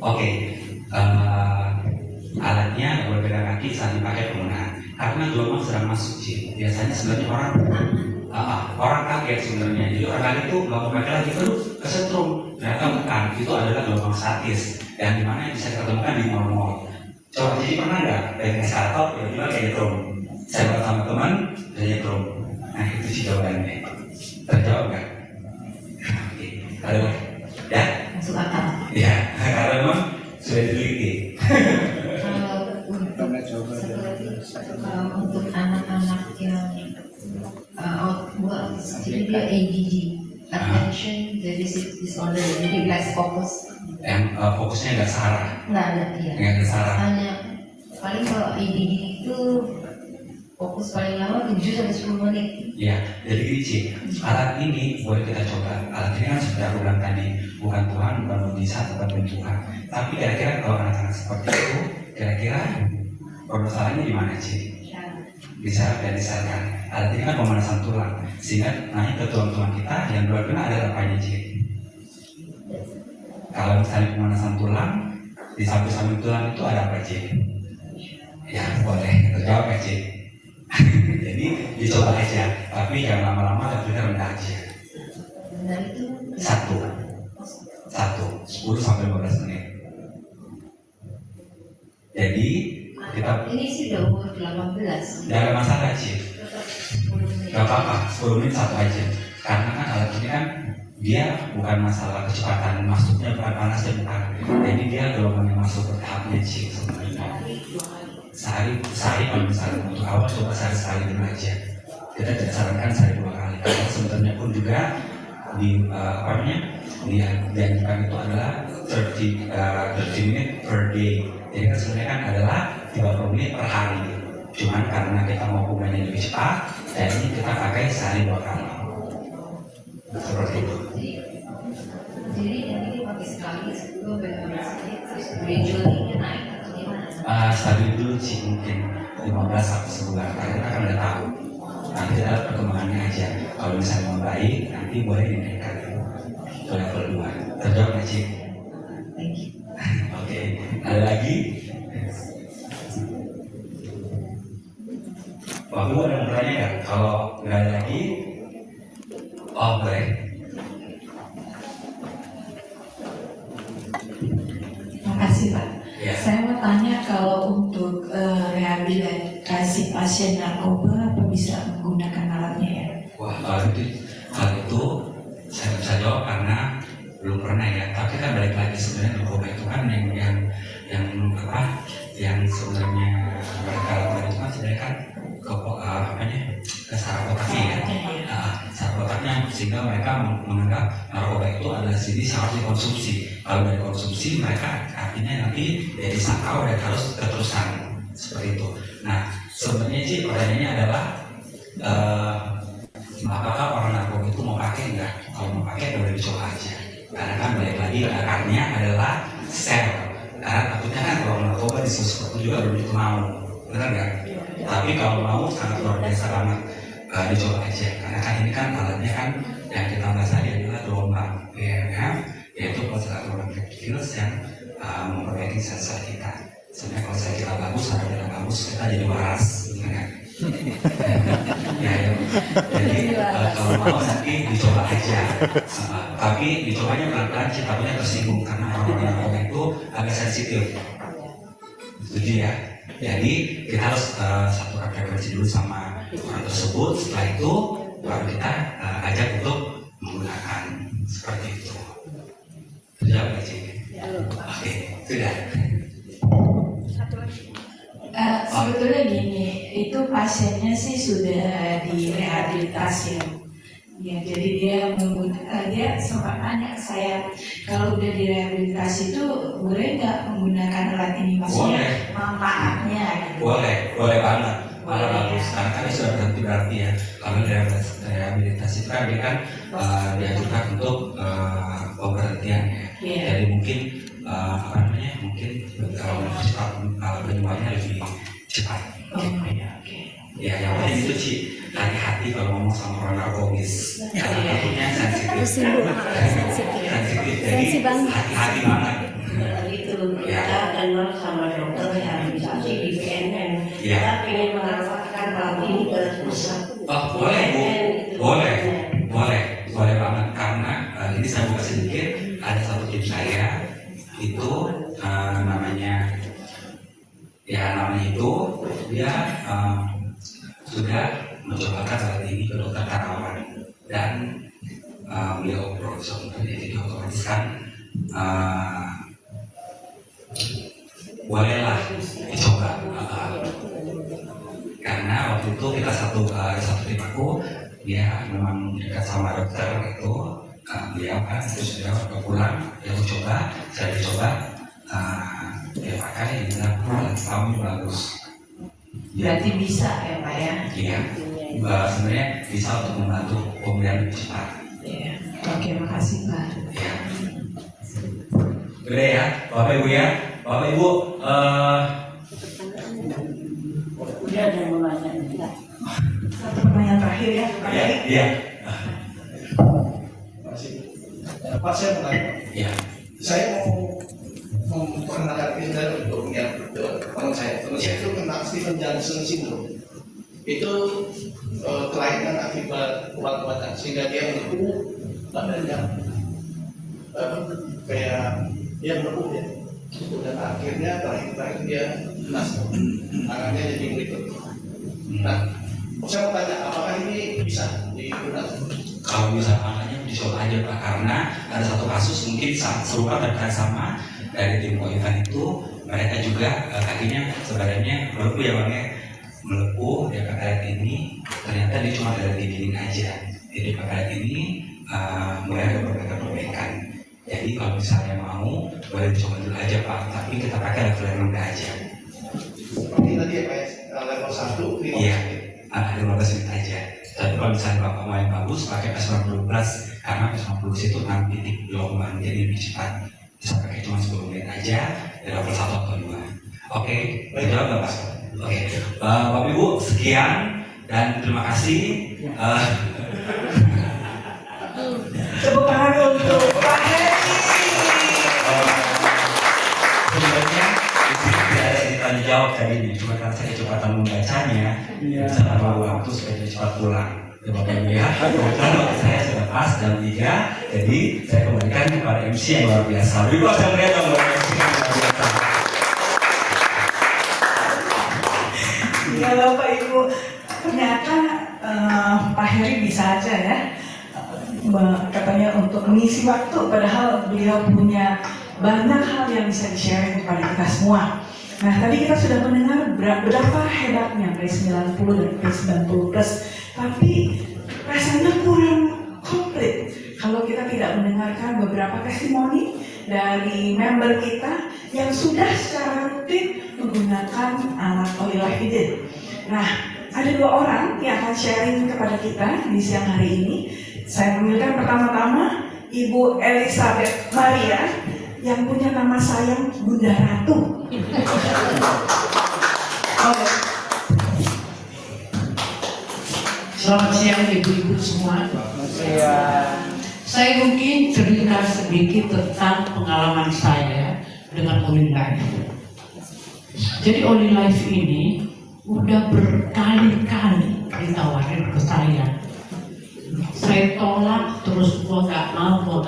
Oke. Alatnya nggak boleh pegang kaki saat dipakai penggunaan. Karena gelombang sedang masuk sih. Biasanya sebenarnya orang kaget sebenarnya. Jadi orang kaget tuh nggak mau pakai lagi, kesetrum. Ternyata itu adalah gelombang statis yang dimana bisa ditemukan di mall-mall. Coba jadi pernah nggak pegang eskalator tiba-tiba kayak nyetrum? Saya buat sama teman, saya nyetrum. Nah itu sih jawabannya. Terjawab nggak? Oke, lalu ya? Masuk akal. Ya, karena memang sudah diteliti. Untuk anak-anak yang jadi dia ADD, attention deficit disorder, jadi less fokus. Yang fokusnya nggak searah. Nggak ada, iya. Nggak searah. Hanya paling kalau ADD itu fokus paling lama 7 sampai 10 menit. Ya, jadi gini Ci, alat ini boleh kita coba. Alat ini kan seperti aku bilang tadi, bukan Tuhan, bukan mujizat, bukan Tuhan. Tapi kira-kira kalau anak-anak seperti itu, kira-kira permasalahannya di mana Ci? Bisa dan disarankan. Alat ini kan pemanasan tulang, sehingga naik ke tulang-tulang kita yang benar-benar ada apanya Ci. Kalau misalnya pemanasan tulang, di samping-samping tulang itu ada apa Ci? Ya boleh, terjawab ya Ci. Jadi dicoba aja, tapi jangan lama-lama dan juga rendah aja. Nah itu Satu, 10 sampai 15 menit. Jadi kita ini sih udah umur 18. jangan masalah Ci, gak apa-apa, 10 menit satu aja. Karena kan alat ini kan dia bukan masalah kecepatan masuknya, bukan panas dan bukan. Jadi dia gelombang yang masuk bertahapnya Ci sebenarnya. Sehari kalau misalnya untuk awal coba sehari sekali dulu aja. Kita tidak sarankan sehari 2 kali. Karena sebenarnya pun juga di dianjurkan itu adalah 30 menit per day. Jadi kan sebenarnya kan adalah 30 menit per hari. Cuman karena kita mau pemainnya lebih cepat, jadi kita pakai sehari 2 kali. Seperti itu. Jadi yang ini pakai sekali sebelum menit, terus gradually naik atau gimana? Stabil dulu sih mungkin 15 sampai sebulan karena kita kan udah tahu. Nanti kita lihat perkembangannya aja. Kalau misalnya membaik, nanti boleh dinaikkan ke level 2. Terjawab nggak Ci? Oke, ada lagi? Bapak Ibu ada yang bertanya nggak? Kalau nggak ada lagi, oh boleh. Terima kasih Pak. Ya. Saya mau tanya kalau untuk rehabilitasi pasien narkoba apa bisa menggunakan alatnya ya? Wah, kalau itu saya bisa jawab karena belum pernah ya. Tapi kan balik lagi sebenarnya narkoba itu kan yang sebenarnya mereka lakukan itu kan sebenarnya kan ke saraf otaknya ya. Saraf otaknya sehingga mereka menganggap narkoba itu adalah jenis yang harus dikonsumsi. Kalau dari konsumsi mereka artinya nanti jadi sakau dan harus keterusan seperti itu. Nah sebenarnya sih pertanyaannya adalah apakah orang narkoba itu mau pakai enggak? Kalau mau pakai boleh dicoba aja. Karena kan balik lagi akarnya adalah sel. Karena takutnya kan kalau narkoba disusun seperti itu juga belum itu mau, benar nggak? Tapi kalau mau sangat luar biasa banget, dicoba aja. Karena kan ini kan alatnya kan yang kita bahas tadi adalah gelombang PMF, yaitu proselateral fields yang memperbaiki sel-sel kita. Sebenarnya kalau sel kita bagus, saraf kita bagus, kita jadi waras, kan? Jadi kalau mau nanti dicoba aja. Tapi dicobanya pelan-pelan, takutnya tersinggung karena orang-orang itu agak sensitif. Setuju ya? Jadi kita harus satukan frekuensi dulu sama orang tersebut. Setelah itu baru kita ajak untuk menggunakan seperti itu. Sudah nggak sih? Oke, sudah. Sebetulnya gini, itu pasiennya sih sudah direhabilitasi ya, jadi dia sempat tanya ke saya kalau udah direhabilitasi itu boleh nggak menggunakan alat ini, maksudnya manfaatnya gitu. Boleh banget, malah bagus karena kan sudah berhenti berarti ya. Kalau rehabilitasi itu kan dia kan diajukan untuk pemberhentian ya. Jadi mungkin mungkin kalau cepat penyembuhannya lebih cepat. Ya yang penting itu sih hati-hati kalau ngomong sama orang narkobis karena takutnya sensitif. Jadi hati-hati banget. Itu kita kenal sama dokter rehabilitasi di BNN. Kita ingin memanfaatkan hal ini ke pusat. Oh boleh Bu, boleh banget karena ini saya buka sedikit. Ada satu tim saya itu namanya itu dia sudah mencobakan saat ini ke dokter Tarawan dan beliau profesor, jadi otomatis kan bolehlah dicoba. Karena waktu itu kita satu tim aku, dia memang dekat sama dokter itu, beliau kan terus dia pulang, dia coba, saya dicoba, dia pakai, dia bilang kamu bagus. Berarti bisa ya Pak ya? Iya, sebenarnya bisa untuk membantu pemulihan lebih cepat. Iya. Oke, makasih Pak. Iya. Udah ya, Bapak Ibu ya, Bapak Ibu. Udah ada yang mau nanya. Satu pertanyaan terakhir ya Pak. Iya. Pak, saya mau tanya. Iya. Saya mau memperkenalkan ini untuk teman saya. Teman saya itu kena Stephen Johnson syndrome. Itu kelainan akibat obat-obatan sehingga dia melepuh badannya, kayak dia melepuh ya. Dan akhirnya terakhir dia lemas, tangannya jadi berikut. Nah, saya mau tanya, apakah ini bisa digunakan? Kalau bisa makanya dicoba aja Pak, karena ada satu kasus mungkin serupa terkait sama dari tim Koivan itu, mereka juga kakinya sebenarnya melepuh ya Bang ya, melepuh dia pakai ini, ternyata dia cuma ada dinding aja. Jadi pakai ini mulai ada perbaikan. Jadi kalau misalnya mau boleh dicoba dulu aja Pak, tapi kita pakai level yang rendah aja. Seperti tadi ya Pak, level 1 Iya, 15 menit aja. Tapi kalau misalnya Bapak mau yang bagus, pakai S90 Plus, karena S90 Plus itu 6 titik gelombang, jadi lebih cepat. Bisa pakai cuma 10 menit aja, di level 1 atau 2. Oke, jawab nggak Pak? Oke, Bapak Ibu sekian dan terima kasih. Tepuk tangan untuk Pak Heri. Sebenarnya di sini tidak ada ditanya jawab tadi ini, cuma karena saya kecepatan membacanya, bisa tambah waktu supaya dia cepat pulang. Ya Bapak Ibu ya, kebetulan waktu saya sudah pas jam 3, jadi saya kembalikan kepada MC yang luar biasa. Lebih bagus yang melihat luar MC yang luar biasa. Ya Bapak Ibu, ternyata Pak Heri bisa aja ya, katanya untuk mengisi waktu, padahal beliau punya banyak hal yang bisa di-share kepada kita semua. Nah, tadi kita sudah mendengar berapa hebatnya P90 dan P90 Plus, tapi rasanya kurang komplit kalau kita tidak mendengarkan beberapa testimoni dari member kita yang sudah secara rutin menggunakan alat Olive ini. Nah, ada 2 orang yang akan sharing kepada kita di siang hari ini. Saya panggilkan pertama-tama Ibu Elizabeth Maria yang punya nama sayang Bunda Ratu. Selamat siang ibu-ibu semua. Saya mungkin cerita sedikit tentang pengalaman saya dengan Olive. Jadi Olive ini udah berkali-kali ditawarin ke saya. Saya tolak terus, gua gak mau.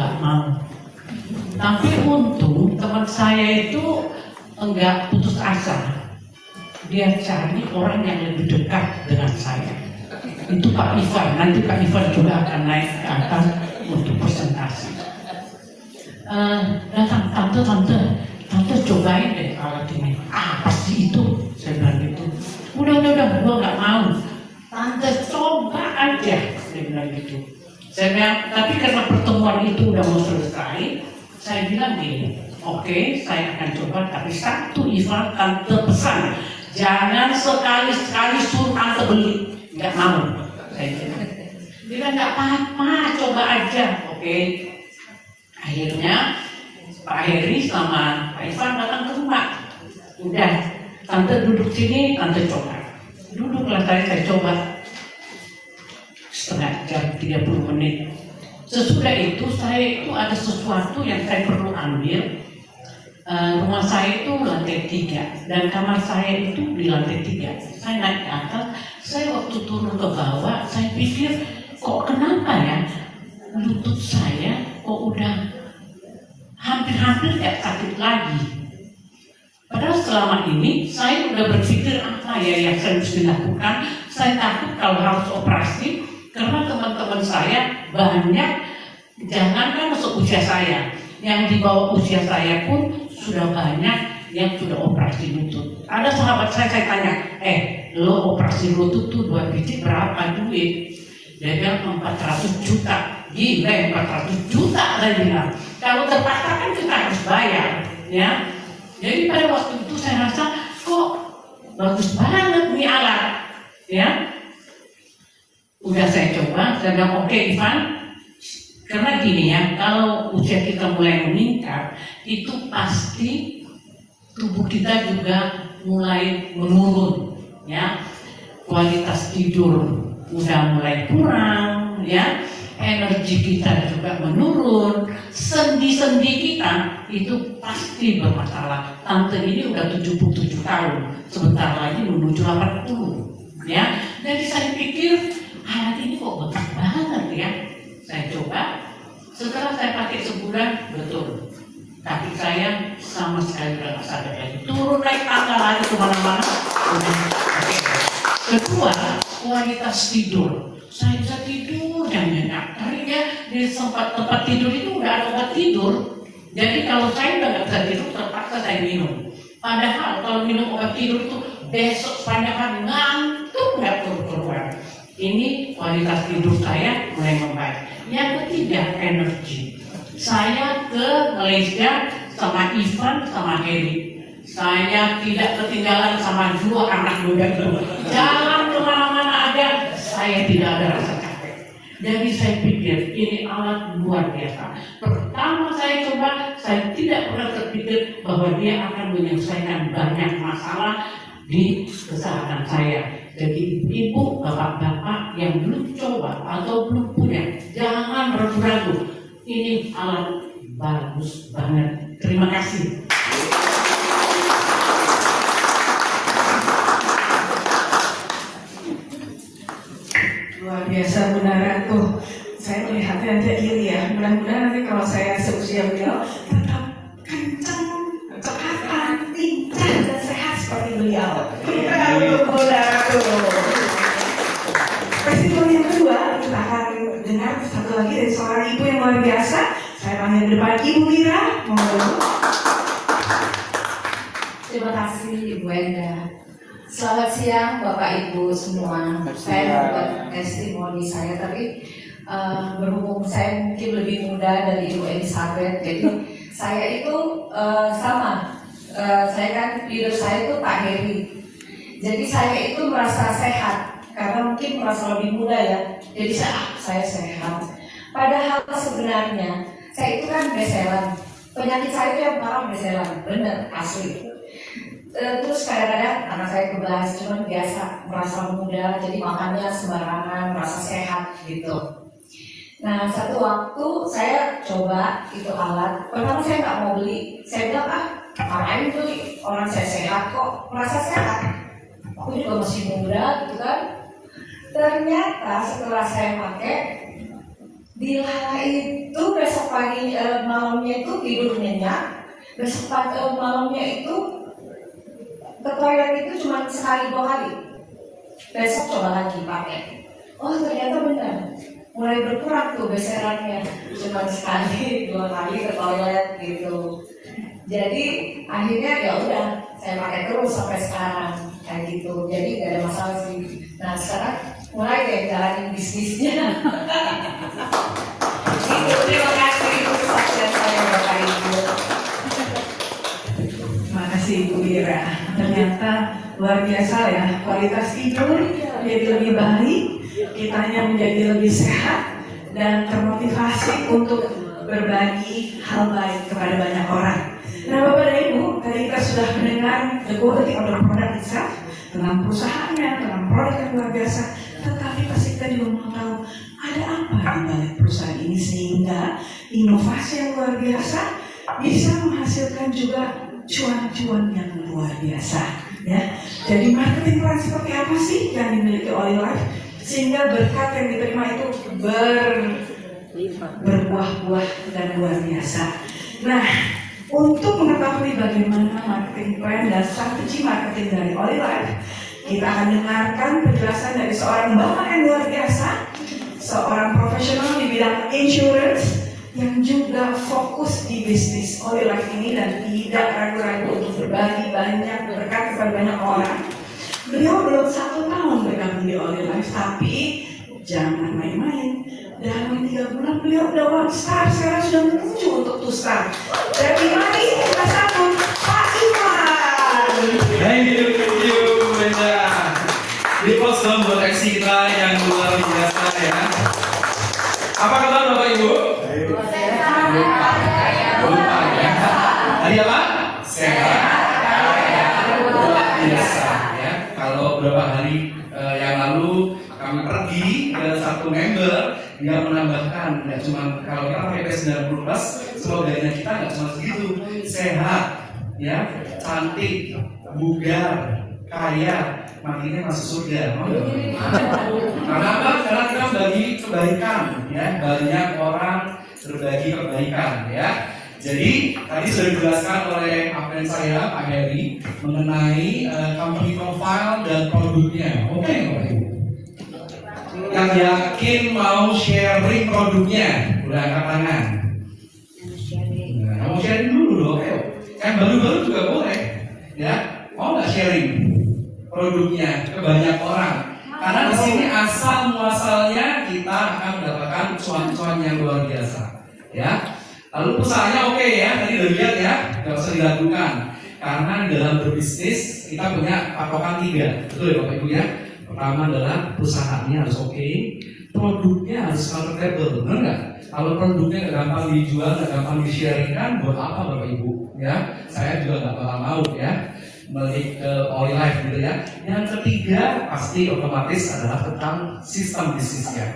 Tapi untung teman saya itu enggak putus asa. Dia cari orang yang lebih dekat dengan saya. Itu Pak Ivan. Nanti Pak Ivan juga akan naik ke atas untuk presentasi. Datang, tante cobain deh alat ini. Apa sih itu? Saya bilang gitu. Udah, gua nggak mau. Tante coba aja, saya bilang gitu. Saya bilang, tapi karena pertemuan itu udah mau selesai, saya bilang gini, oke, saya akan coba, tapi satu Ivan tante pesan, jangan sekali-sekali suruh tante beli, nggak mau. Saya bilang, dia bilang nggak apa-apa, coba aja, oke. Akhirnya Pak Heri sama Pak Ivan datang ke rumah, udah, tante duduk sini, tante coba. Duduklah saya coba setengah jam 30 menit. Sesudah itu saya itu ada sesuatu yang saya perlu ambil. Rumah saya itu lantai 3 dan kamar saya itu di lantai 3. Saya naik ke atas, saya waktu turun ke bawah, saya pikir kok kenapa ya lutut saya kok udah hampir hampir tidak sakit lagi. Padahal selama ini saya udah berpikir apa ya yang saya mesti lakukan. Saya takut kalau harus operasi karena teman-teman saya banyak, jangankan masuk usia saya, yang di bawah usia saya pun sudah banyak yang sudah operasi lutut. Ada sahabat saya tanya, lo operasi lutut tuh 2 biji berapa duit? Dia bilang 400 juta. Gila, 400 juta saya bilang. Kalau terpaksa kan kita harus bayar, ya. Jadi pada waktu itu saya rasa kok bagus banget nih alat, ya. Udah saya coba, saya bilang oke, Ivan, karena gini ya, kalau usia kita mulai meningkat, itu pasti tubuh kita juga mulai menurun, ya. Kualitas tidur udah mulai kurang, ya. Energi kita juga menurun, sendi-sendi kita itu pasti bermasalah. Tante ini udah 77 tahun, sebentar lagi menuju 80, ya. Jadi saya pikir alat ini kok betul banget ya. Saya coba, setelah saya pakai sebulan, betul. Kaki saya sama sekali udah nggak sadar lagi. Turun naik tangga lagi kemana-mana. Kedua, kualitas tidur. Saya bisa tidur yang nyenyak. Tadinya di tempat tidur itu udah ada obat tidur. Jadi kalau saya udah nggak bisa tidur, terpaksa saya minum. Padahal kalau minum obat tidur itu besok sepanjang hari ngantuk nggak keluar. Ini kualitas tidur saya mulai membaik. Yang ketiga, energi. Saya ke Malaysia sama Ivan sama Heri. Saya tidak ketinggalan sama 2 anak muda itu. Jalan kemana-mana aja, saya tidak ada rasa capek. Jadi saya pikir ini alat luar biasa. Pertama saya coba, saya tidak pernah terpikir bahwa dia akan menyelesaikan banyak masalah di kesehatan saya. Jadi ibu, bapak-bapak yang belum coba atau belum punya, jangan ragu-ragu. Ini alat bagus banget. Terima kasih. Luar biasa Bunda tuh. Saya melihatnya nanti iri ya. Mudah-mudahan nanti kalau saya seusia beliau tetap kencang, kecepatan, lincah dan sehat seperti beliau. Kita untuk Bunda tuh. Festival yang kedua kita akan dengar satu lagi dari seorang ibu yang luar biasa. Saya panggil di depan Ibu Mira. Terima kasih Ibu Enda. Selamat siang Bapak Ibu semua. Saya bukan testimoni saya, tapi berhubung saya mungkin lebih muda dari Ibu Elizabeth, jadi saya itu sama. Saya kan leader saya itu Pak Heri. Jadi saya itu merasa sehat karena mungkin merasa lebih muda ya. Jadi saya sehat. Padahal sebenarnya saya itu kan beselan. Penyakit saya itu yang parah beselan, bener asli. Terus kadang-kadang anak saya kebas, cuman biasa merasa muda, jadi makannya sembarangan, merasa sehat gitu. Nah satu waktu saya coba itu alat, pertama saya nggak mau beli, saya bilang ngapain beli, orang saya sehat kok, merasa sehat. Aku juga masih muda gitu kan. Ternyata setelah saya pakai, bila itu besok pagi malamnya itu tidur nyenyak, besok pagi malamnya itu ke toilet itu cuma sekali 2 kali. Besok coba lagi pakai. Oh ternyata benar. Mulai berkurang tuh beserannya. Cuma sekali 2 kali ke toilet gitu. Jadi akhirnya ya udah saya pakai terus sampai sekarang kayak gitu. Jadi gak ada masalah sih. Nah sekarang mulai deh jalanin bisnisnya. Gitu, terima kasih untuk kesaksian saya Bapak Ibu. Terima kasih Ibu Mira. Ternyata luar biasa ya, kualitas tidur menjadi lebih baik, kitanya menjadi lebih sehat dan termotivasi untuk berbagi hal baik kepada banyak orang. Nah Bapak dan Ibu, tadi kita sudah mendengar the quality of the product itself, tentang perusahaannya, tentang produk yang luar biasa, tetapi pasti kita juga mau tahu ada apa di balik perusahaan ini sehingga inovasi yang luar biasa bisa menghasilkan juga cuan-cuan yang luar biasa ya. Jadi marketing plan seperti apa sih yang dimiliki oleh Life sehingga berkat yang diterima itu berbuah-buah dan luar biasa. Nah, untuk mengetahui bagaimana marketing plan dan strategi marketing dari Olilife, kita akan dengarkan penjelasan dari seorang bapak yang luar biasa, seorang profesional di bidang insurance yang juga fokus di bisnis Olilife ini dan tidak ragu-ragu untuk berbagi banyak berkat kepada banyak orang. Beliau belum 1 tahun bergabung di Olilife, tapi jangan main-main. Dalam 3 bulan beliau udah 1 star, sekarang sudah menuju untuk 2 star. Jadi mari kita sambut Pak Iman. Thank you, Benda. Di pos dong buat MC kita yang luar biasa ya. Apa kabar Bapak Ibu? Lupa ya. Tadi apa? Sehat. Luar biasa ya. Kalau beberapa hari yang lalu kami pergi ke satu member, dia menambahkan nggak cuma kalau kita pakai P90 Plus, slogannya kita nggak cuma segitu, sehat, ya, cantik, bugar, kaya, matinya masuk surga. Karena apa? Karena kita bagi kebaikan, ya, banyak orang berbagi kebaikan, ya. Jadi tadi sudah dijelaskan oleh absen saya Pak Heri mengenai company profile dan produknya. Oke, Bapak Ibu. Yang yakin mau sharing produknya, boleh angkat tangan. Nah, mau sharing dulu dong, ayo. Yang baru-baru juga boleh, ya. Mau nggak sharing produknya ke banyak orang? Karena di sini asal muasalnya kita akan mendapatkan cuan-cuan yang luar biasa, ya. Lalu usahanya oke ya, tadi udah lihat ya, nggak usah diragukan. Karena di dalam berbisnis kita punya patokan 3, betul ya Bapak Ibu ya. Pertama adalah perusahaannya harus oke, produknya harus marketable, benar nggak? Kalau produknya nggak gampang dijual, nggak gampang di-sharingkan, buat apa Bapak Ibu? Ya, saya juga nggak bakal mau ya balik ke Olilife gitu ya. Yang ketiga pasti otomatis adalah tentang sistem bisnisnya.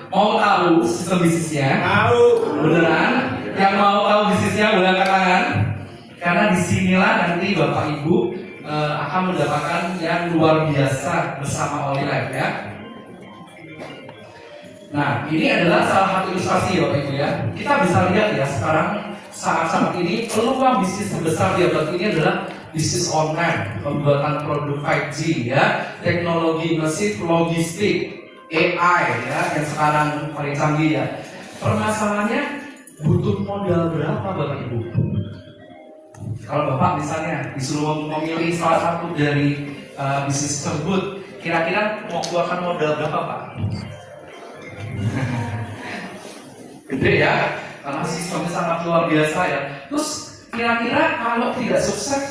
Mau tahu sistem bisnisnya? Tahu. Beneran? Yang mau tahu bisnisnya boleh angkat tangan. Karena disinilah nanti Bapak Ibu akan mendapatkan yang luar biasa bersama Olilife ya. Nah, ini adalah salah satu ilustrasi Bapak Ibu ya. Kita bisa lihat ya sekarang saat ini peluang bisnis terbesar di abad ini adalah bisnis online, pembuatan produk 5G ya, teknologi mesin logistik, AI ya, yang sekarang paling canggih ya. Permasalahannya butuh modal berapa Bapak Ibu? Kalau Bapak misalnya disuruh memilih salah satu dari bisnis tersebut, kira-kira mau keluarkan modal berapa Pak? Gede ya, karena sistemnya sangat luar biasa ya. Terus kira-kira kalau tidak sukses,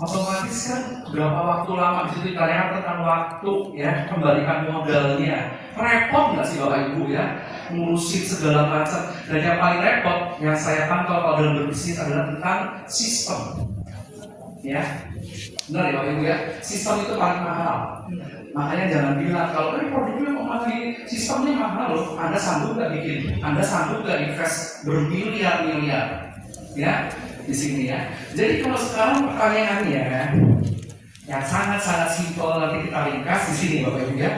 otomatis kan berapa waktu lama di situ dikalikan tentang waktu ya, kembalikan modalnya. Repot nggak sih Bapak Ibu ya, ngurusin segala macam. Dan yang paling repot yang saya pantau kalau dalam berbisnis adalah tentang sistem. Ya, benar ya Bapak Ibu ya, sistem itu paling mahal. Makanya jangan bilang kalau produknya kok mahal, sistemnya mahal loh. Anda sanggup nggak bikin? Anda sanggup nggak invest bermiliar-miliar? Ya, di sini ya. Jadi kalau sekarang pertanyaannya yang sangat-sangat simpel, nanti kita ringkas di sini Bapak Ibu ya.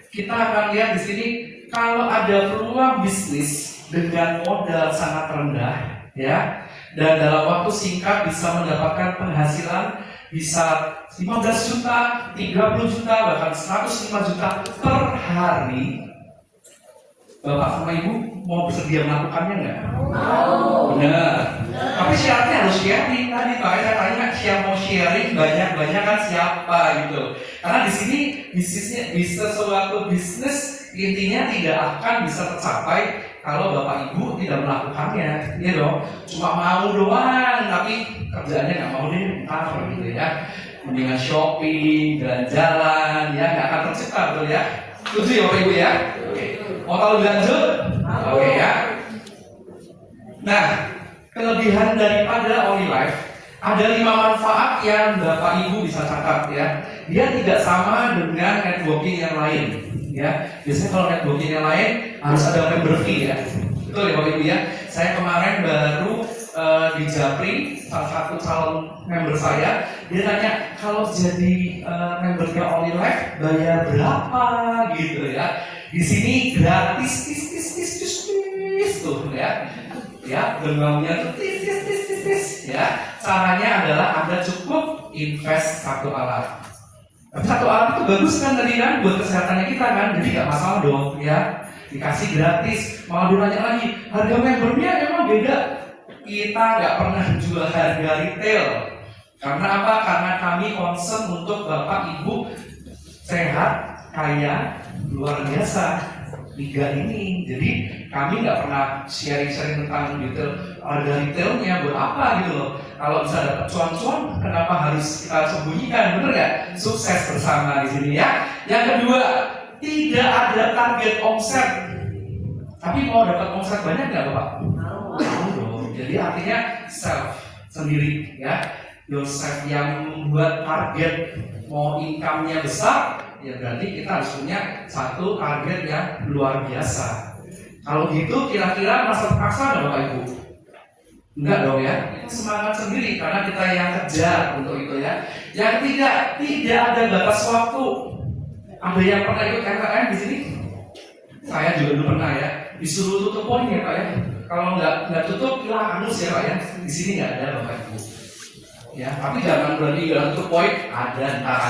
Kita akan lihat di sini kalau ada peluang bisnis dengan modal sangat rendah ya, dan dalam waktu singkat bisa mendapatkan penghasilan bisa 15 juta, 30 juta, bahkan 105 juta per hari. Bapak sama Ibu mau bersedia melakukannya nggak? Mau. Benar. Tapi syaratnya harus sharing tadi Pak. Saya tanya siapa mau sharing banyak-banyak kan siapa gitu. Karena di sini bisnisnya bisa suatu bisnis intinya tidak akan bisa tercapai kalau Bapak Ibu tidak melakukannya, ya dong. Cuma mau doang, tapi kerjaannya nggak mau deh, ntar gitu ya. Mendingan shopping, jalan-jalan, ya nggak akan tercipta, betul ya. Setuju ya Bapak Ibu ya? Oke. Mau tahu lebih lanjut? Oke ya. Nah, kelebihan daripada Olilife ada 5 manfaat yang Bapak Ibu bisa catat ya. Dia tidak sama dengan networking yang lain ya. Biasanya kalau networking yang lain harus ada member fee ya. Betul ya Bapak Ibu ya. Saya kemarin baru di Japri, salah satu calon member saya, dia tanya kalau jadi membernya Olilife bayar berapa gitu ya. Di sini gratis, tuh ya. ya, genggamnya tuh tis, ya. Caranya adalah Anda cukup invest satu alat. Tapi satu alat itu bagus kan tadi kan buat kesehatannya kita kan, jadi nggak masalah dong, ya. Dikasih gratis, malah ditanya lagi harga membernya emang beda. Kita nggak pernah jual harga retail. Karena apa? Karena kami concern untuk Bapak Ibu sehat, kaya, luar biasa. 3 ini, jadi kami nggak pernah sharing tentang detail harga retailnya buat apa gitu loh. Kalau bisa dapat cuan-cuan, kenapa harus kita sembunyikan, bener nggak? Sukses bersama di sini ya. Yang kedua, tidak ada target omset. Tapi mau dapat omset banyak nggak Bapak? Mau dong. Jadi artinya self sendiri ya. Yourself yang membuat target mau income-nya besar, ya berarti kita harus punya satu target yang luar biasa. Kalau gitu kira-kira merasa terpaksa nggak Bapak Ibu? Enggak dong ya, itu semangat sendiri karena kita yang kejar untuk itu ya. Yang ketiga, tidak ada batas waktu. Ada yang pernah ikut KKN di sini? Saya juga dulu pernah ya, disuruh tutup poin ya Pak ya. Kalau nggak tutup hilang anus ya Pak ya. Di sini nggak ada Bapak Ibu. Ya, tapi jangan berarti nggak tutup poin. Ada, ntar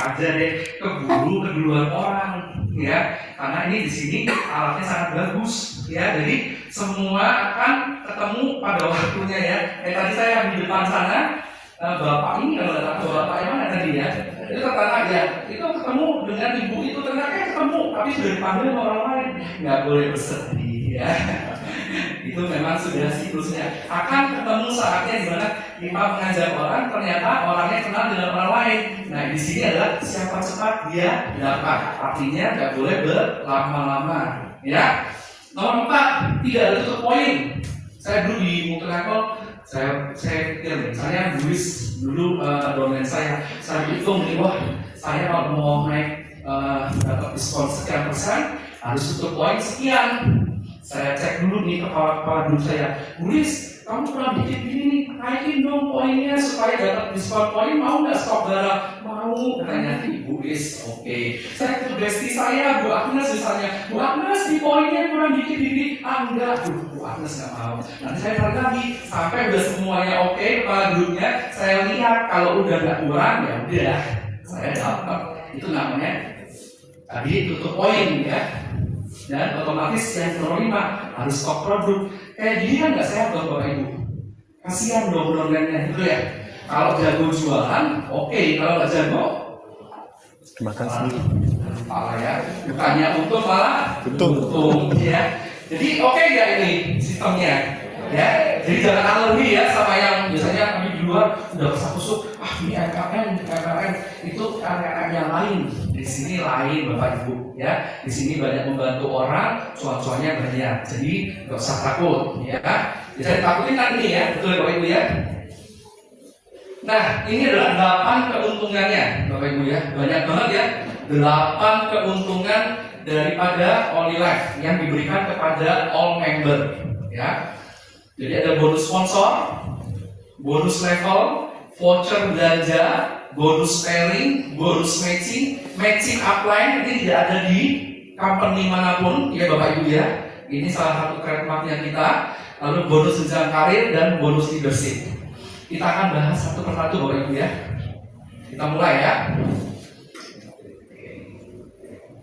aja deh, keburu keduluan orang, ya. Karena ini di sini alatnya sangat bagus, ya. Jadi semua akan ketemu pada waktunya ya. Tadi saya di depan sana, bapak ini kalau datang ke bapak yang mana tadi ya? Itu tetangga ya, itu ketemu dengan ibu itu ternyata ketemu, tapi sudah dipanggil sama orang lain, nggak boleh bersedih, ya. Itu memang sudah siklusnya. Akan ketemu saatnya di mana kita mengajak orang, ternyata orangnya kenal dengan orang lain. Nah di sini adalah siapa cepat dia dapat. Artinya nggak boleh berlama-lama. Ya. Nomor 4, tidak ada tutup poin. Saya dulu di multinational, saya pikir, misalnya dulu domain saya hitung nih, wah saya kalau mau naik dapat diskon sekian persen harus tutup poin sekian. Saya cek dulu nih kepala grup saya, Buris, kamu pernah bikin gini nih, naikin dong poinnya supaya dapat diskon poin, mau nggak stok barang? Mau, katanya Ibu Buris, oke. Saya ke bestie saya, Bu Agnes misalnya, Bu Agnes di poinnya kurang dikit ini, enggak, Bu Agnes nggak mau. Nanti saya tarik lagi, sampai udah semuanya oke, kepala grupnya, saya lihat kalau udah nggak kurang ya udah, saya dapat. Itu namanya tadi tutup poin ya. Dan otomatis yang nomor 5 harus stok produk. Kayak gini kan nggak sehat dong Bapak Ibu. Kasihan dong downline-nya gitu ya. Kalau jago jualan, oke. Kalau nggak jago, makan sendiri. Malah ya, bukannya untung malah untung ya. Jadi oke ya ini sistemnya. Ya, jadi jangan alergi ya sama yang biasanya kami di luar udah kesakusuk. Ini KKN itu KKN yang lain. Di sini lain Bapak Ibu ya. Di sini banyak membantu orang, cuan-cuannya banyak. Jadi nggak usah takut ya. Jadi takutin kan ini ya, betul ya Bapak Ibu ya. Nah ini adalah 8 keuntungannya Bapak Ibu ya. Banyak banget ya. 8 keuntungan daripada Only Life yang diberikan kepada all member ya. Jadi ada bonus sponsor, bonus level, voucher belanja, bonus pairing, bonus matching upline. Ini tidak ada di company manapun ya Bapak Ibu ya. Ini salah satu trademarknya kita. Lalu bonus jenjang karir dan bonus leadership. Kita akan bahas satu persatu Bapak Ibu ya. Kita mulai ya.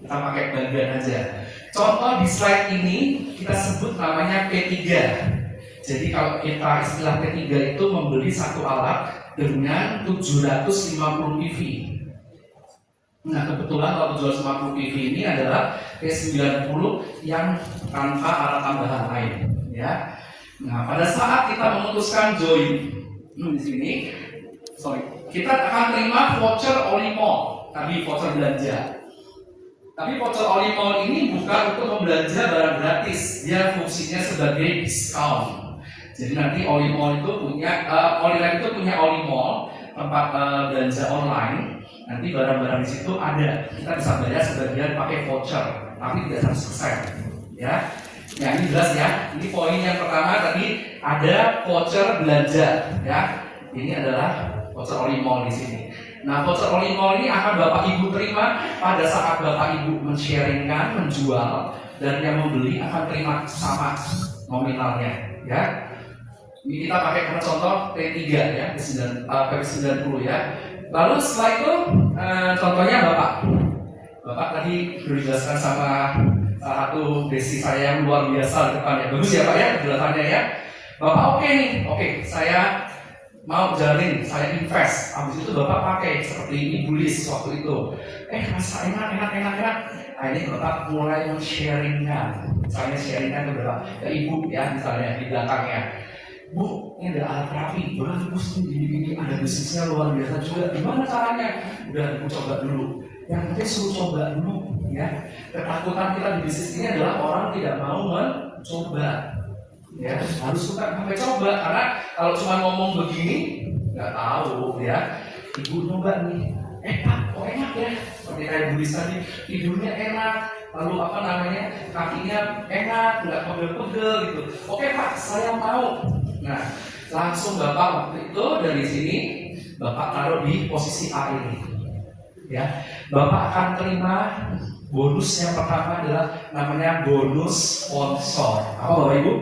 Kita pakai bagian aja. Contoh di slide ini kita sebut namanya P3. Jadi kalau kita istilah P3 itu membeli satu alat dengan 750 PV. Nah kebetulan kalau 750 PV ini adalah P90 yang tanpa alat tambahan lain. Ya. Nah pada saat kita memutuskan join di sini, kita akan terima voucher Olimall, tadi voucher belanja. Tapi voucher Olimall ini bukan untuk membelanja barang gratis, dia fungsinya sebagai diskon. Jadi nanti Olimall itu punya, Olive itu punya Olimall, tempat belanja online. Nanti barang-barang di situ ada, kita bisa bayar sebagian pakai voucher, tapi tidak 100%. Ya, yang ini jelas ya. Ini poin yang pertama tadi ada voucher belanja. Ya, ini adalah voucher Olimall di sini. Nah, voucher Olimall ini akan Bapak Ibu terima pada saat Bapak Ibu men-sharingkan, menjual, dan yang membeli akan terima sama nominalnya, ya. Ini kita pakai contoh P3 ya, P90 ya. Lalu setelah itu contohnya Bapak tadi sudah dijelaskan sama salah satu desi saya yang luar biasa di depannya. Bagus ya Pak ya penjelasannya ya. Bapak oke nih, oke saya mau jalin, saya invest. Habis itu Bapak pakai seperti Ibu Lis waktu itu. Masa enak. Nah ini Bapak mulai men-sharingkan. Misalnya sharingkan ke Bapak, ke Ibu ya misalnya di belakangnya. Bu, ini ada alat terapi, bagus nih gini-gini, ada bisnisnya luar biasa juga. Gimana caranya? Udah aku coba dulu. Yang penting suruh coba dulu ya. Ketakutan kita di bisnis ini adalah orang tidak mau mencoba. Ya, harus suka sampai coba karena kalau cuma ngomong begini nggak tahu ya. Ibu nyoba nih, Pak, kok enak ya? Seperti kayak Bu Lisa tadi, tidurnya enak, lalu apa namanya kakinya enak, nggak pegel-pegel gitu. Oke Pak, saya mau. Nah, langsung Bapak waktu itu dari sini Bapak taruh di posisi A ini. Ya, Bapak akan terima bonus yang pertama adalah namanya bonus sponsor. Apa Bapak Ibu?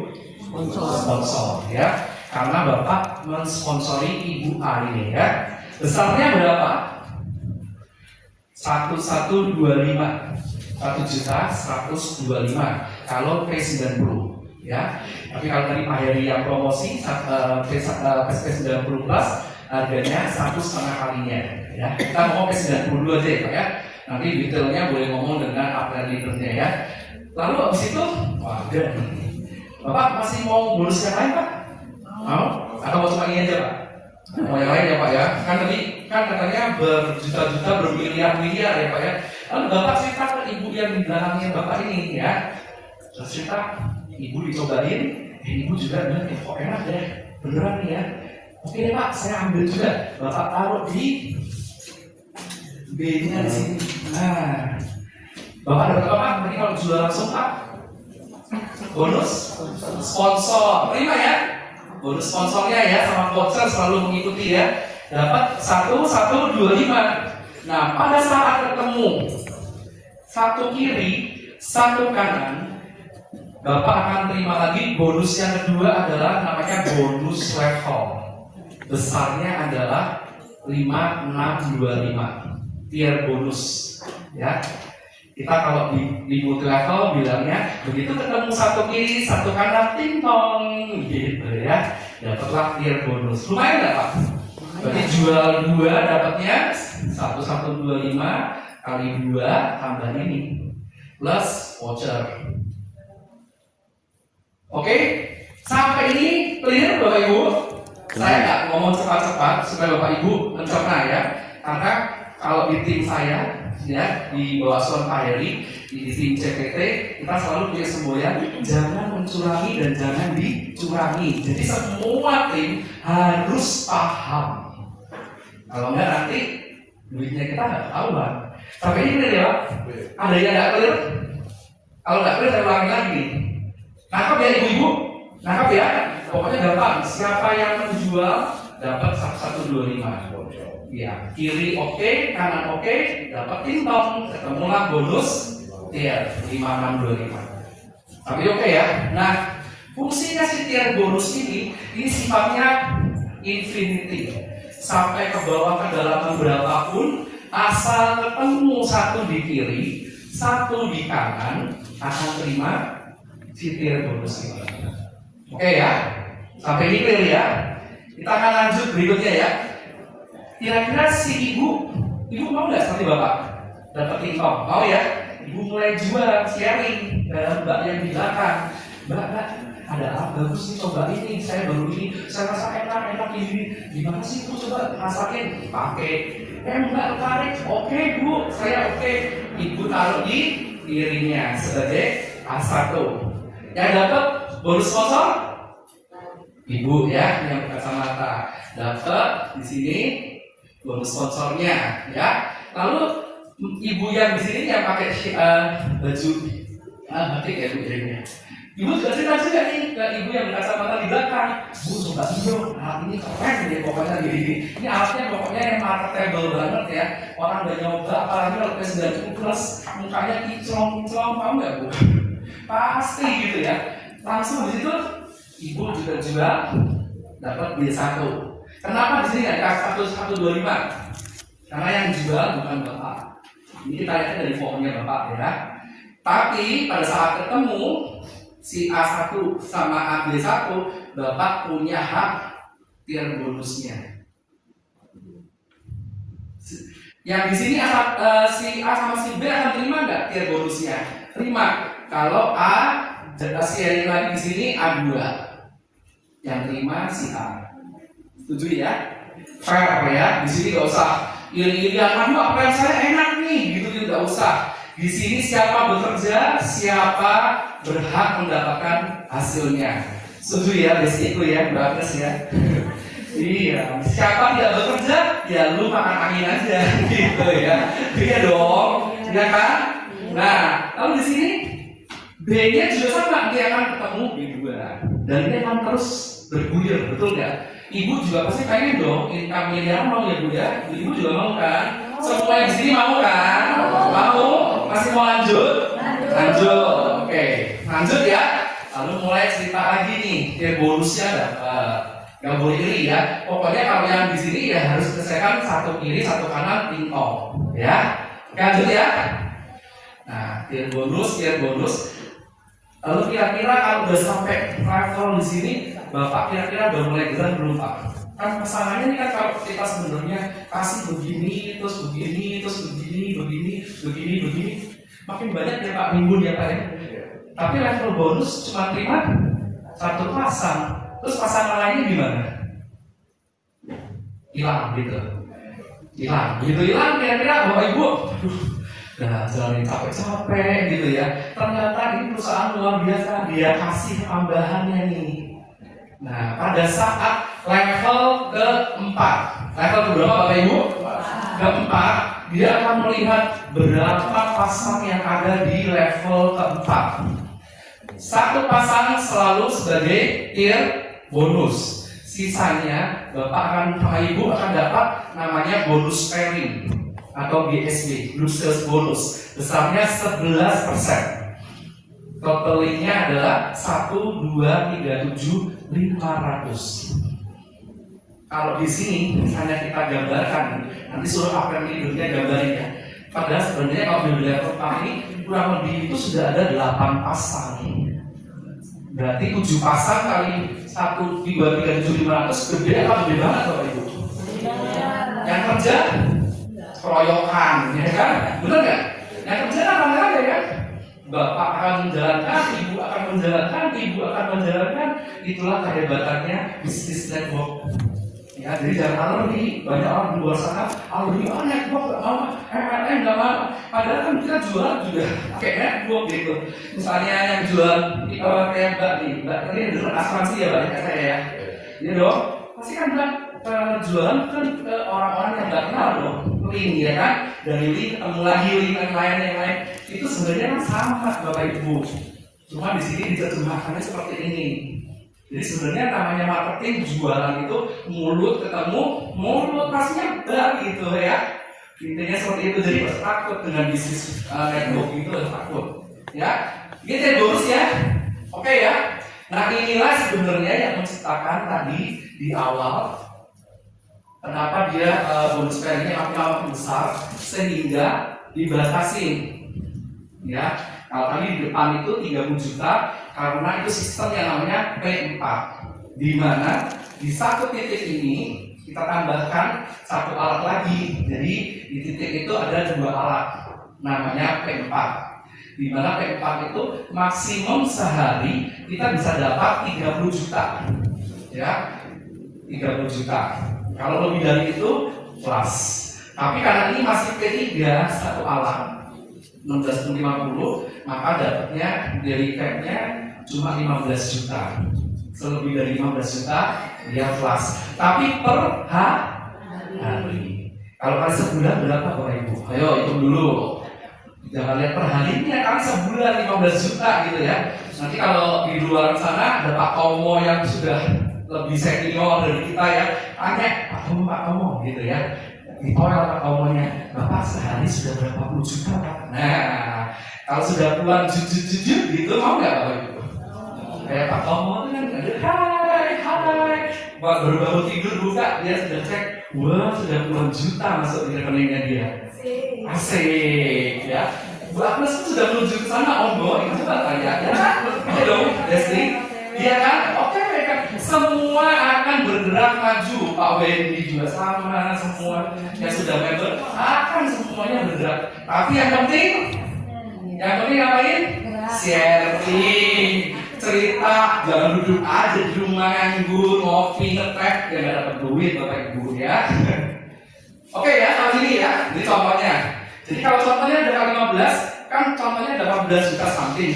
Sponsor ya. Karena Bapak mensponsori Ibu A ini ya. Besarnya berapa? 1125. 1.125 kalau P90 ya. Tapi kalau tadi Pak Heri yang promosi P90 Plus harganya 1,5 kalinya ya. Kita ngomong P92 aja ya Pak ya. Nanti detailnya boleh ngomong dengan upline leadernya ya. Lalu habis itu, wah udah nih. Bapak masih mau bonus yang lain Pak? Mau? Atau mau cuma ini aja Pak? Mau yang lain ya Pak ya? Kan tadi kan katanya berjuta-juta, bermiliar-miliar ya Pak ya. Lalu Bapak cerita ke Ibu yang di belakangnya Bapak ini ya. Terus cerita, Ibu dicobain, Ibu juga bilang, kok enak deh, beneran nih ya. Oke deh Pak, saya ambil juga. Bapak taruh di B-nya di sini. Nah, Bapak dapat apa Pak? Nanti kalau jual langsung Pak, bonus sponsor, terima ya. Bonus sponsornya ya, sama voucher selalu mengikuti ya. Dapat 1.125. Nah, pada saat ketemu satu kiri, satu kanan, Bapak akan terima lagi bonus yang kedua adalah namanya bonus level. Besarnya adalah 5625 tier bonus ya. Kita kalau di multi level bilangnya begitu ketemu satu kiri satu kanan ting tong gitu ya, dapatlah tier bonus. Lumayan nggak Pak? Berarti jual 2 dapatnya 1.125 kali 2 tambah ini plus voucher. Oke, sampai ini clear Bapak Ibu? Saya nggak ngomong cepat-cepat supaya Bapak Ibu mencerna ya. Karena kalau di tim saya ya di bawah asuhan Pak Heri di tim CPT kita selalu punya semboyan jangan mencurangi dan jangan dicurangi. Jadi semua tim harus paham. Kalau enggak nanti duitnya kita nggak ketahuan. Sampai ini clear ya Pak? Ada yang nggak clear? Kalau nggak clear saya ulangi lagi. Nangkap ya ibu-ibu? Nangkap ya? Pokoknya gampang. Siapa yang menjual dapat 1.125. Ya, kiri oke, kanan oke, dapat tintong, ketemulah bonus tier 5625. Tapi oke ya. Nah, fungsinya si tier bonus ini sifatnya infinity. Sampai ke bawah kedalaman berapapun, asal ketemu satu di kiri, satu di kanan, akan terima si tier bonus ini. Oke ya, sampai ini clear ya. Kita akan lanjut berikutnya ya. Kira-kira si ibu mau nggak seperti bapak dapat income? Mau ya? Ibu mulai jual, sharing ke mbak yang di belakang. Mbak, ada alat bagus nih, coba ini. Saya baru ini, saya rasa enak ini. Gimana sih bu? Coba rasain, pakai. Mbak tertarik? Oke bu, saya oke. Ibu taruh di kirinya sebagai A1. Yang dapat bonus sponsor? Ibu ya, yang berkacamata dapat di sini bonus sponsornya ya. Lalu ibu yang di sini yang pakai baju batik ya bu jadinya. Ibu juga cerita juga nih ke ibu yang berkacamata di belakang. Bu coba dong, alat ini keren deh pokoknya gini. Ini alatnya pokoknya yang marketable banget ya. Orang udah nyoba apalagi kalau P90 Plus mukanya kinclong, tahu nggak bu? Pasti gitu ya. langsung di situ ibu juga jual dapat B1. Kenapa di sini nggak dikasih 125? Karena yang jual bukan bapak. Ini kita lihat dari pohonnya bapak ya. Tapi pada saat ketemu si A1 sama AB1, bapak punya hak tier bonusnya. Yang di sini si A sama si B akan terima nggak tier bonusnya? Terima. Kalau A si lagi di sini A2, yang terima si A. Setuju ya? Fair ya? Di sini nggak usah iri-irian. Aduh, apa yang saya enak nih? Gitu tidak usah. Di sini siapa bekerja, siapa berhak mendapatkan hasilnya. Setuju ya? Basic itu ya, bagus ya. Iya, siapa tidak bekerja, ya lu makan angin aja, gitu ya. Iya dong, ya kan? Nah, lalu di sini B-nya juga sama, dia akan ketemu B2 dan dia akan terus bergulir, betul nggak? Ibu juga pasti pengen dong, income miliaran mau ya Bu ya? Ibu juga mau kan? Semua yang di sini mau kan? Mau? Masih mau lanjut? Lanjut, oke. Lanjut ya. Lalu mulai cerita lagi nih, dia bonusnya dapat. Gak boleh iri ya. Pokoknya kalau yang di sini ya harus selesaikan satu kiri, satu kanan, ting-tong. Ya. Lanjut ya. Nah, tier bonus. Lalu kira-kira kalau udah sampai level di sini, Bapak kira-kira udah mulai gerak belum Pak? Kan pasangannya ini kan kalau kita sebenarnya kasih begini, terus begini, terus begini, makin banyak ya Pak minggu ya Pak ya. Tapi level bonus cuma terima satu pasang. Terus pasangan lainnya gimana? Hilang gitu. Hilang. Begitu hilang kira-kira Bapak Ibu, udah jalanin capek-capek gitu ya. Ternyata ini perusahaan luar biasa, dia kasih tambahannya nih. Nah, pada saat level keempat, level keberapa Bapak Ibu? Keempat, dia akan melihat berapa pasang yang ada di level keempat. Satu pasang selalu sebagai tier bonus. Sisanya Bapak Ibu akan dapat namanya bonus pairing atau BSB, group sales bonus, besarnya 11%. Totalnya adalah 1, 2, 3, 7, 500. Kalau di sini hanya kita gambarkan, nanti suruh apa hidupnya gambarin ya. Padahal sebenarnya kalau di level ini kurang lebih itu sudah ada 8 pasang. Berarti 7 pasang kali 1, 2, 3, 7, 500 gede apa gede banget Bapak Ibu? Yang kerja keroyokan, ya kan? Benar nggak? Yang kerja apa ya? Bapak akan menjalankan, ibu akan menjalankan, ibu akan menjalankan. Itulah kehebatannya bisnis network. Ya, jadi jangan alergi. Banyak orang di luar sana alergi, network nggak mau, MLM nggak mau. Padahal kan kita jual juga pakai network gitu. Misalnya yang jual kayak Mbak ini adalah asuransi ya Mbak, kayak saya ya. Iya dong. Pasti kan bilang jualan kan ke orang-orang yang nggak kenal dong. Link ya kan, dari link ketemu lagi link yang lain. Itu sebenarnya kan sama Bapak Ibu. Cuma di sini diterjemahkannya seperti ini. Jadi sebenarnya namanya marketing jualan itu mulut ketemu mulut pastinya benar gitu ya. Intinya seperti itu, jadi takut dengan bisnis network itu takut. Ya, gitu bonus ya. Oke ya. Nah inilah sebenarnya yang menciptakan tadi di awal. Kenapa dia bonus pairingnya makin besar sehingga dibatasi. Ya, kalau tadi di depan itu 30 juta karena itu sistem yang namanya P4, di mana di satu titik ini kita tambahkan satu alat lagi. Jadi di titik itu ada 2 alat namanya P4, di mana P4 itu maksimum sehari kita bisa dapat 30 juta ya, 30 juta. Kalau lebih dari itu plus. Tapi karena ini masih P3 satu alat 16.50, maka dapatnya dari cap-nya cuma 15 juta. Selebih dari 15 juta dia plus. Tapi per hari. Kalau kali sebulan berapa Bapak Ibu? Ayo hitung dulu. Jangan lihat per harinya, kali sebulan 15 juta gitu ya. Nanti kalau di luar sana ada Pak Tomo yang sudah lebih senior dari kita ya, tanya Pak Tomo gitu ya. Ditolak Pak Tomonya, Bapak sehari sudah berapa puluh juta Pak? Nah, kalau sudah pulang jujur gitu mau nggak Bapak Ibu? Kayak Pak Tomo itu kan hai, baru bangun tidur buka dia sudah cek, wah sudah puluhan juta masuk di rekeningnya dia. Asik, ya. Bu Agnes itu sudah menuju ke sana, ongoing coba tanya, ya kan? Dong, Desti, iya kan? Oke, kan? Semua akan bergerak maju. Pak Wendy juga sama, semua yang sudah member akan semuanya bergerak. Tapi yang penting ngapain? Sharing, cerita, jangan duduk aja di rumah nganggur, ngopi, ngetrek, ya nggak dapat duit Bapak Ibu ya. Oke ya, kalau ini ya, ini contohnya. Jadi kalau contohnya ada 15, kan contohnya ada 14 juta something,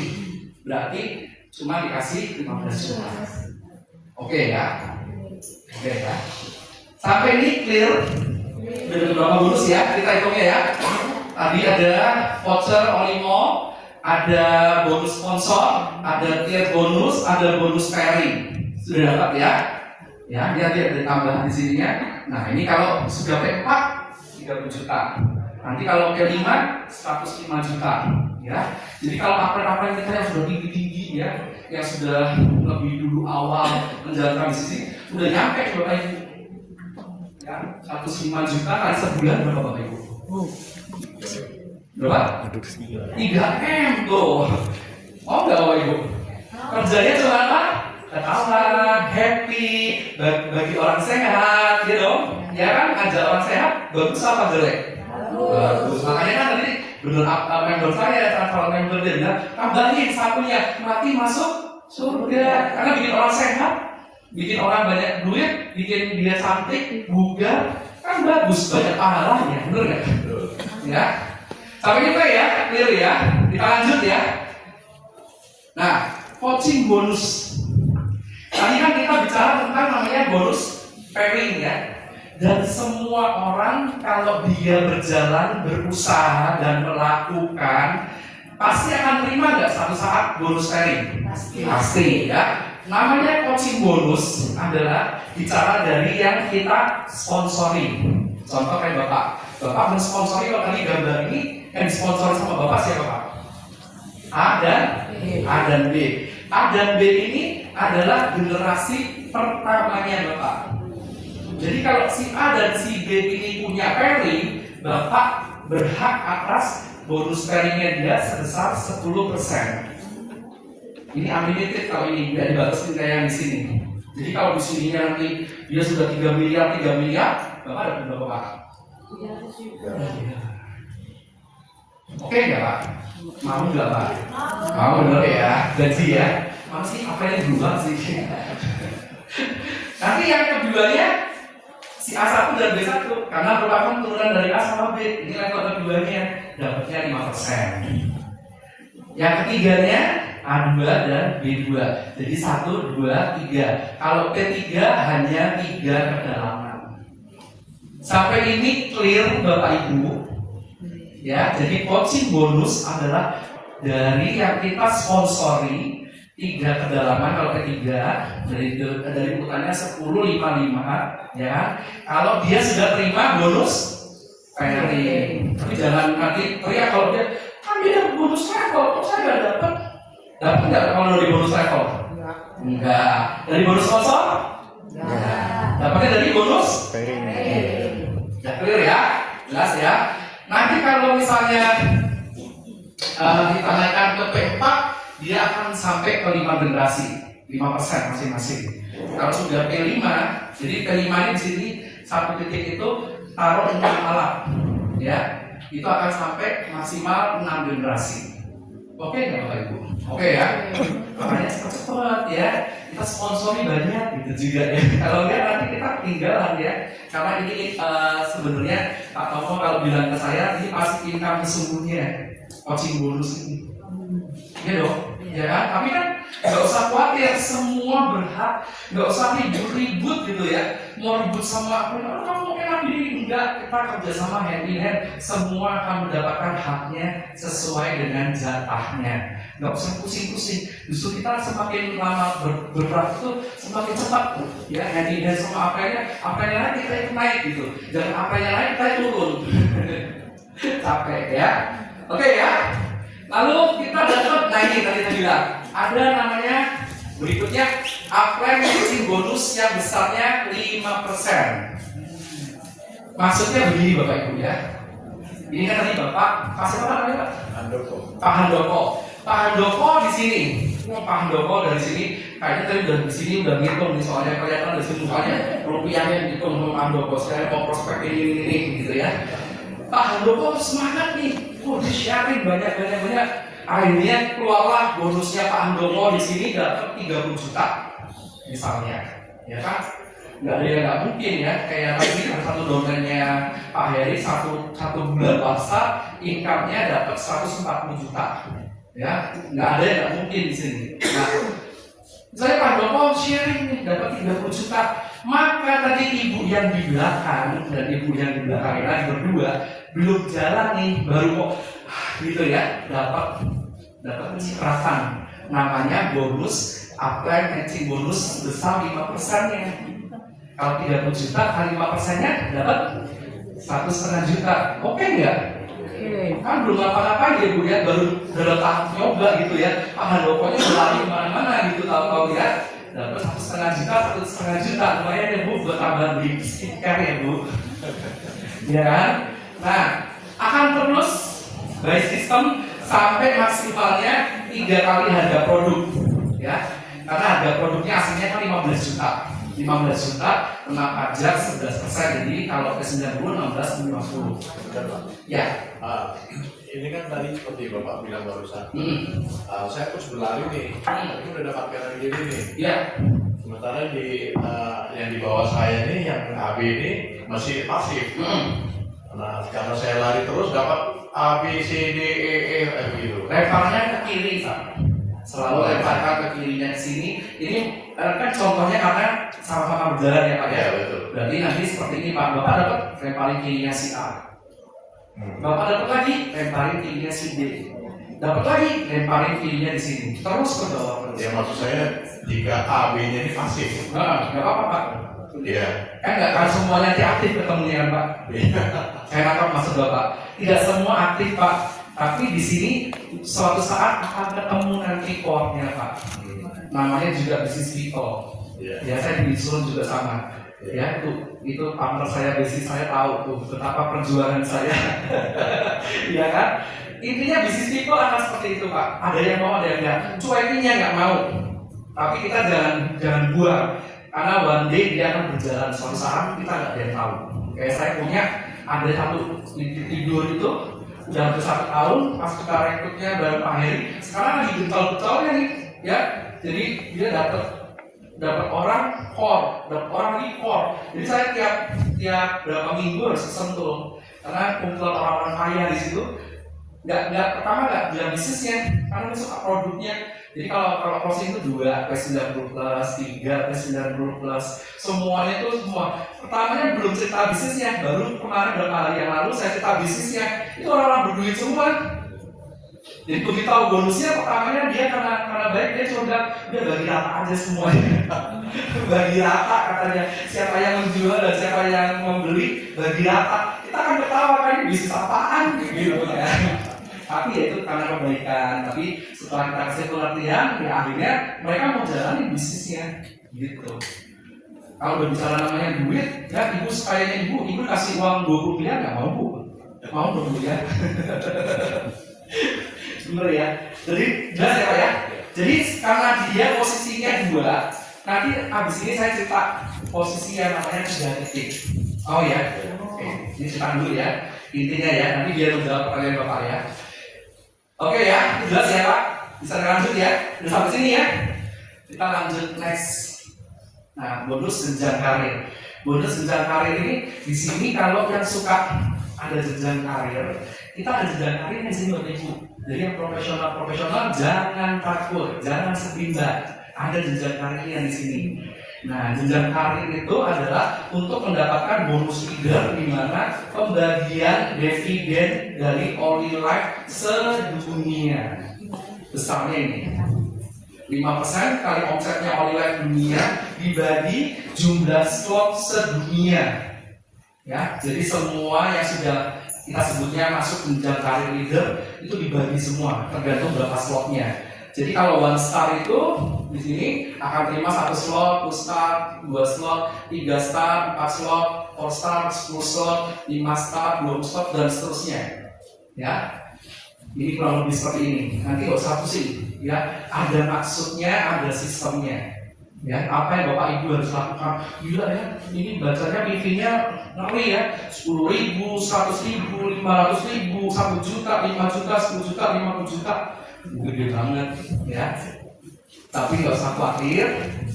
berarti cuma dikasih 15 juta. Oke ya. Sampai ini clear. Dengan berapa bonus ya? Kita hitungnya ya. Tadi ada voucher Olimo, ada bonus sponsor, ada tier bonus, ada bonus pairing. Sudah dapat ya? Ya, dia ada tambahan di sininya. Nah, ini kalau sudah P4 30 juta. Nanti kalau P5 105 juta, ya. Jadi kalau apa-apa kita yang sudah tinggi-tinggi ya, yang sudah lebih dulu awal menjalankan bisnis, sudah nyampe Bapak Ibu. Ya, 105 juta kali sebulan berapa Bapak Ibu? Berapa? 3M tuh. Oh enggak Bapak Ibu? Kerjanya cuma apa? Ketawa, happy, bagi orang sehat, ya dong? Ya kan, ngajak orang sehat, bagus apa jelek? Bagus. Makanya kan tadi bener member saya, kalau member dia bilang, tambahin satunya, mati masuk surga. Karena bikin orang sehat, bikin orang banyak duit, bikin dia cantik, bugar, kan bagus, banyak pahalanya, bener nggak? Ya. Sampai kita ya, clear ya. Kita lanjut ya. Nah, coaching bonus. Tadi kan kita bicara tentang namanya bonus pairing ya. Dan semua orang kalau dia berjalan, berusaha dan melakukan, pasti akan terima nggak suatu saat bonus pairing? Pasti ya. Namanya coaching bonus adalah bicara dari yang kita sponsori. Contoh kayak Bapak mensponsori kalau tadi gambar ini yang disponsori sama Bapak siapa Pak? A dan B. A dan B ini adalah generasi pertamanya Bapak. Jadi kalau si A dan si B ini punya pairing, Bapak berhak atas bonus pairingnya dia sebesar 10%. Ini unlimited kalau ini, nggak dibatasin kayak yang di sini. Jadi kalau di sini nanti dia sudah 3 miliar, Bapak dapat berapa Pak? Oke nggak Pak? Mau nggak Pak? Mau bener ya, gaji ya. Masih apa yang berubah sih? Nanti yang keduanya si A1 dan B1 karena merupakan turunan dari A sama B. Ini level keduanya dapatnya 5%. Yang ketiganya A2 dan B2. Jadi 1, 2, 3. Kalau P3 hanya 3 kedalaman. Sampai ini clear Bapak Ibu. Ya, jadi coaching bonus adalah dari yang kita sponsori 3 kedalaman. Kalau P3 dari urutannya 10, 5, ya. Kalau dia sudah terima bonus pairing. Tapi jangan nanti teriak kalau dia kan dia dapat bonus level, kok saya nggak dapat? Dapat nggak kalau dari bonus level? Enggak. Dari bonus sponsor? Enggak. Dapatnya dari bonus pairing. Ya clear ya, jelas ya. Nanti kalau misalnya kita naikkan ke P4, dia akan sampai ke 5 generasi, 5% masing-masing. Kalau sudah P5, jadi P5 ini di sini satu titik itu taruh 6 alat, ya, itu akan sampai maksimal 6 generasi. Oke nggak Bapak Ibu? Oke ya, makanya cepat-cepat ya, kita sponsori banyak gitu juga ya. Kalau enggak nanti kita ketinggalan ya. Karena ini sebenarnya Pak Tomo kalau bilang ke saya ini pasti income sesungguhnya coaching bonus ini. Iya dong, ya kan? Tapi kan nggak usah khawatir, semua berhak, nggak usah ribut-ribut gitu ya. Mau ribut sama kamu enak ini enggak, kita kerjasama hand in hand, semua akan mendapatkan haknya sesuai dengan jatahnya. Nggak usah pusing-pusing. Justru kita semakin lama bergerak itu semakin cepat, ya hand in hand sama apanya naik kita ikut naik gitu. Jangan apanya naik kita turun. Capek ya. Oke ya. Lalu kita dapat, nah ini tadi kita bilang ada namanya Berikutnya, apply matching bonus yang besarnya 5%. Maksudnya begini Bapak Ibu ya. Ini kan tadi Bapak, kasih apa namanya Pak? Pak Handoko. Pak Handoko di sini. Pak Handoko dari sini, kayaknya tadi udah di sini udah ngitung nih, soalnya kelihatan dari sini mukanya rupiahnya dihitung sama Pak Handoko. Saya mau prospek ini gitu ya. Pak Handoko semangat nih, di sharing banyak. Akhirnya keluarlah bonusnya Pak Handoko di sini dapat 30 juta misalnya, ya kan? Nggak ada yang nggak mungkin ya, kayak tadi ada satu domainnya Pak Heri satu bulan puasa income-nya dapat 140 juta, ya nggak ada yang nggak mungkin di sini. Nah, misalnya Pak Handoko sharing nih dapat 30 juta, maka tadi ibu yang di belakang dan ibu yang di belakang ini berdua belum jalan nih, baru kok gitu ya dapat cipratan namanya bonus apply matching bonus besar 5%-nya. Kalau 30 juta kali 5%-nya dapat 1,5 juta. Oke nggak? Kan belum apa-apa ya Bu ya, baru dalam tahap nyoba gitu ya. Pak Handokonya berlari kemana-mana gitu, tahu-tahu ya dapat 1,5 juta, lumayan ya Bu buat tambahan beli skincare ya Bu. Ya kan? Nah, akan terus by system sampai maksimalnya 3 kali harga produk ya, karena harga produknya aslinya kan 15 juta kena pajak 11%, jadi kalau ke 90 16 50 ya. Ini kan tadi seperti Bapak bilang barusan, saya terus berlari nih, ini udah dapat kanan gini nih ya. Sementara yang di bawah saya nih, yang AB ini masih pasif. Nah, karena saya lari terus dapat A, B, C, D, E, F gitu. Lemparnya ke kiri Pak, selalu lemparkan ke kirinya ke sini. Ini kan contohnya karena sama-sama berjalan ya Pak ya. Betul. Berarti nanti seperti ini Pak, Bapak dapat lemparin kirinya si A, Bapak dapat lagi lemparin kirinya si D, dapat lagi lemparin kirinya di sini, terus ke bawah terus. Ya maksud saya jika A, B-nya ini pasif. Nah, nggak apa-apa Pak. Iya. Kan nggak kan semuanya nanti aktif ketemunya kan Pak. Saya nangkap maksud Bapak. Tidak semua aktif Pak, tapi di sini suatu saat akan ketemu nanti core-nya Pak. Namanya juga bisnis people. Ya saya di Bisulan juga sama. Ya itu partner saya, bisnis saya tahu tuh betapa perjuangan saya. Ya kan? Intinya bisnis people akan seperti itu Pak. Ada yang mau, ada yang enggak. Cuekinya nggak mau. Tapi kita jangan buang. Karena one day dia akan berjalan, suatu saat kita nggak ada yang tahu. Kayak saya punya ada satu tidur itu udah hampir 1 tahun, pas kita rekrutnya dari Pak Heri, sekarang lagi getol-getolnya nih, ya. Jadi dia dapat orang core, dapat orang lagi core. Jadi saya tiap berapa minggu harus sentuh, karena kumpulan orang-orang kaya di situ. Pertama nggak bilang bisnisnya, karena dia suka produknya. Jadi kalau closing itu 2 P90 plus, 3 P90 plus, semuanya itu semua. Pertamanya belum cerita bisnisnya, baru kemarin beberapa hari yang lalu saya cerita bisnisnya. Itu orang-orang berduit semua. Jadi begitu tahu bonusnya, pertamanya dia karena baik dia coba udah bagi rata aja semuanya. Bagi rata katanya, siapa yang menjual dan siapa yang membeli bagi rata. Kita kan ketawa kan ini bisnis apaan gitu ya. Tapi ya itu karena kebaikan. Tapi setelah kita kasih pelatihan, ya akhirnya mereka mau jalanin bisnisnya gitu. Kalau udah bicara namanya duit, ya ibu sekalian ibu kasih uang 20 miliar nggak mau Bu? Mau 20 miliar? Bener ya. Jadi jelas ya Pak ya. Jadi karena dia posisinya 2, nanti abis ini saya cerita posisi yang namanya 3 titik. Oh ya, oke. Ini cerita dulu ya. Intinya ya, nanti biar menjawab pertanyaan Bapak ya. Oke ya, jelas ya Pak. Bisa lanjut ya. Udah sampai sini ya. Kita lanjut next. Nah, bonus jenjang karir. Bonus jenjang karir ini di sini kalau yang suka ada jenjang karir, kita ada jenjang karir di sini Bapak Ibu. Jadi yang profesional jangan takut, jangan sedih Mbak. Ada jenjang karir yang di sini. Nah, jenjang karir itu adalah untuk mendapatkan bonus leader, di mana pembagian dividen dari Only Life sedunia. Besarnya ini 5% kali omsetnya Only Life dunia dibagi jumlah slot sedunia. Ya, jadi semua yang sudah kita sebutnya masuk jenjang karir leader itu dibagi semua, tergantung berapa slotnya. Jadi kalau 1 star itu di sini akan terima 1 slot, 2 start, 2 slot, 3 start, 4 slot, 4 start, 10 slot, 5 start, 20 slot, dan seterusnya. Ya, ini kurang lebih seperti ini. Nanti nggak usah pusing. Ya, ada maksudnya, ada sistemnya. Ya, apa yang Bapak Ibu harus lakukan? Gila ya, ini bacanya PV-nya ngeri ya, 10.000, 100.000, 500.000, 1 juta, 5 juta, 10 juta, 50 juta, gede banget ya. Tapi nggak usah khawatir,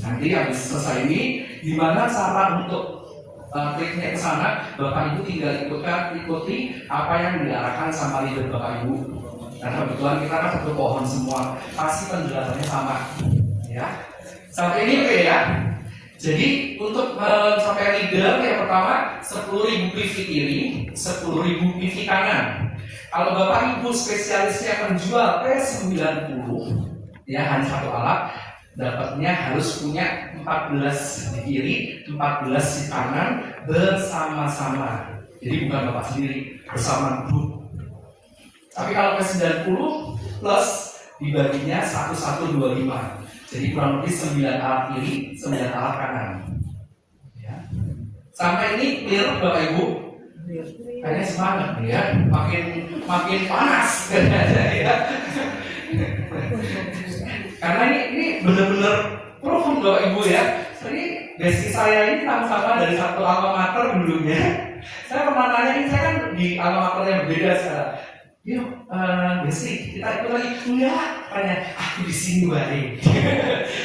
nanti habis selesai ini, gimana cara untuk kliknya ke sana? Bapak Ibu tinggal ikuti apa yang diarahkan sama leader Bapak Ibu. Karena kebetulan kita kan satu pohon semua, pasti penjelasannya sama, ya. Sampai ini oke ya. Jadi untuk sampai leader yang pertama 10.000 PV kiri, 10.000 PV kanan. Kalau Bapak Ibu spesialisnya penjual P90, ya hanya satu alat, dapatnya harus punya 14 di kiri, 14 di kanan bersama-sama. Jadi bukan Bapak sendiri, bersama grup. Tapi kalau P90 plus dibaginya 1125. Jadi kurang lebih 9 alat kiri, 9 alat kanan. Ya. Sampai ini clear Bapak Ibu? Kayaknya semangat nih ya, makin panas ya. Karena ini benar-benar proven Bapak Ibu ya. Jadi basic saya ini sama-sama dari satu alma mater dulunya. Saya pernah nanya ini, saya kan di alma mater yang berbeda sekarang. Yuk, basic kita ikut lagi. Enggak, katanya aku di sini balik.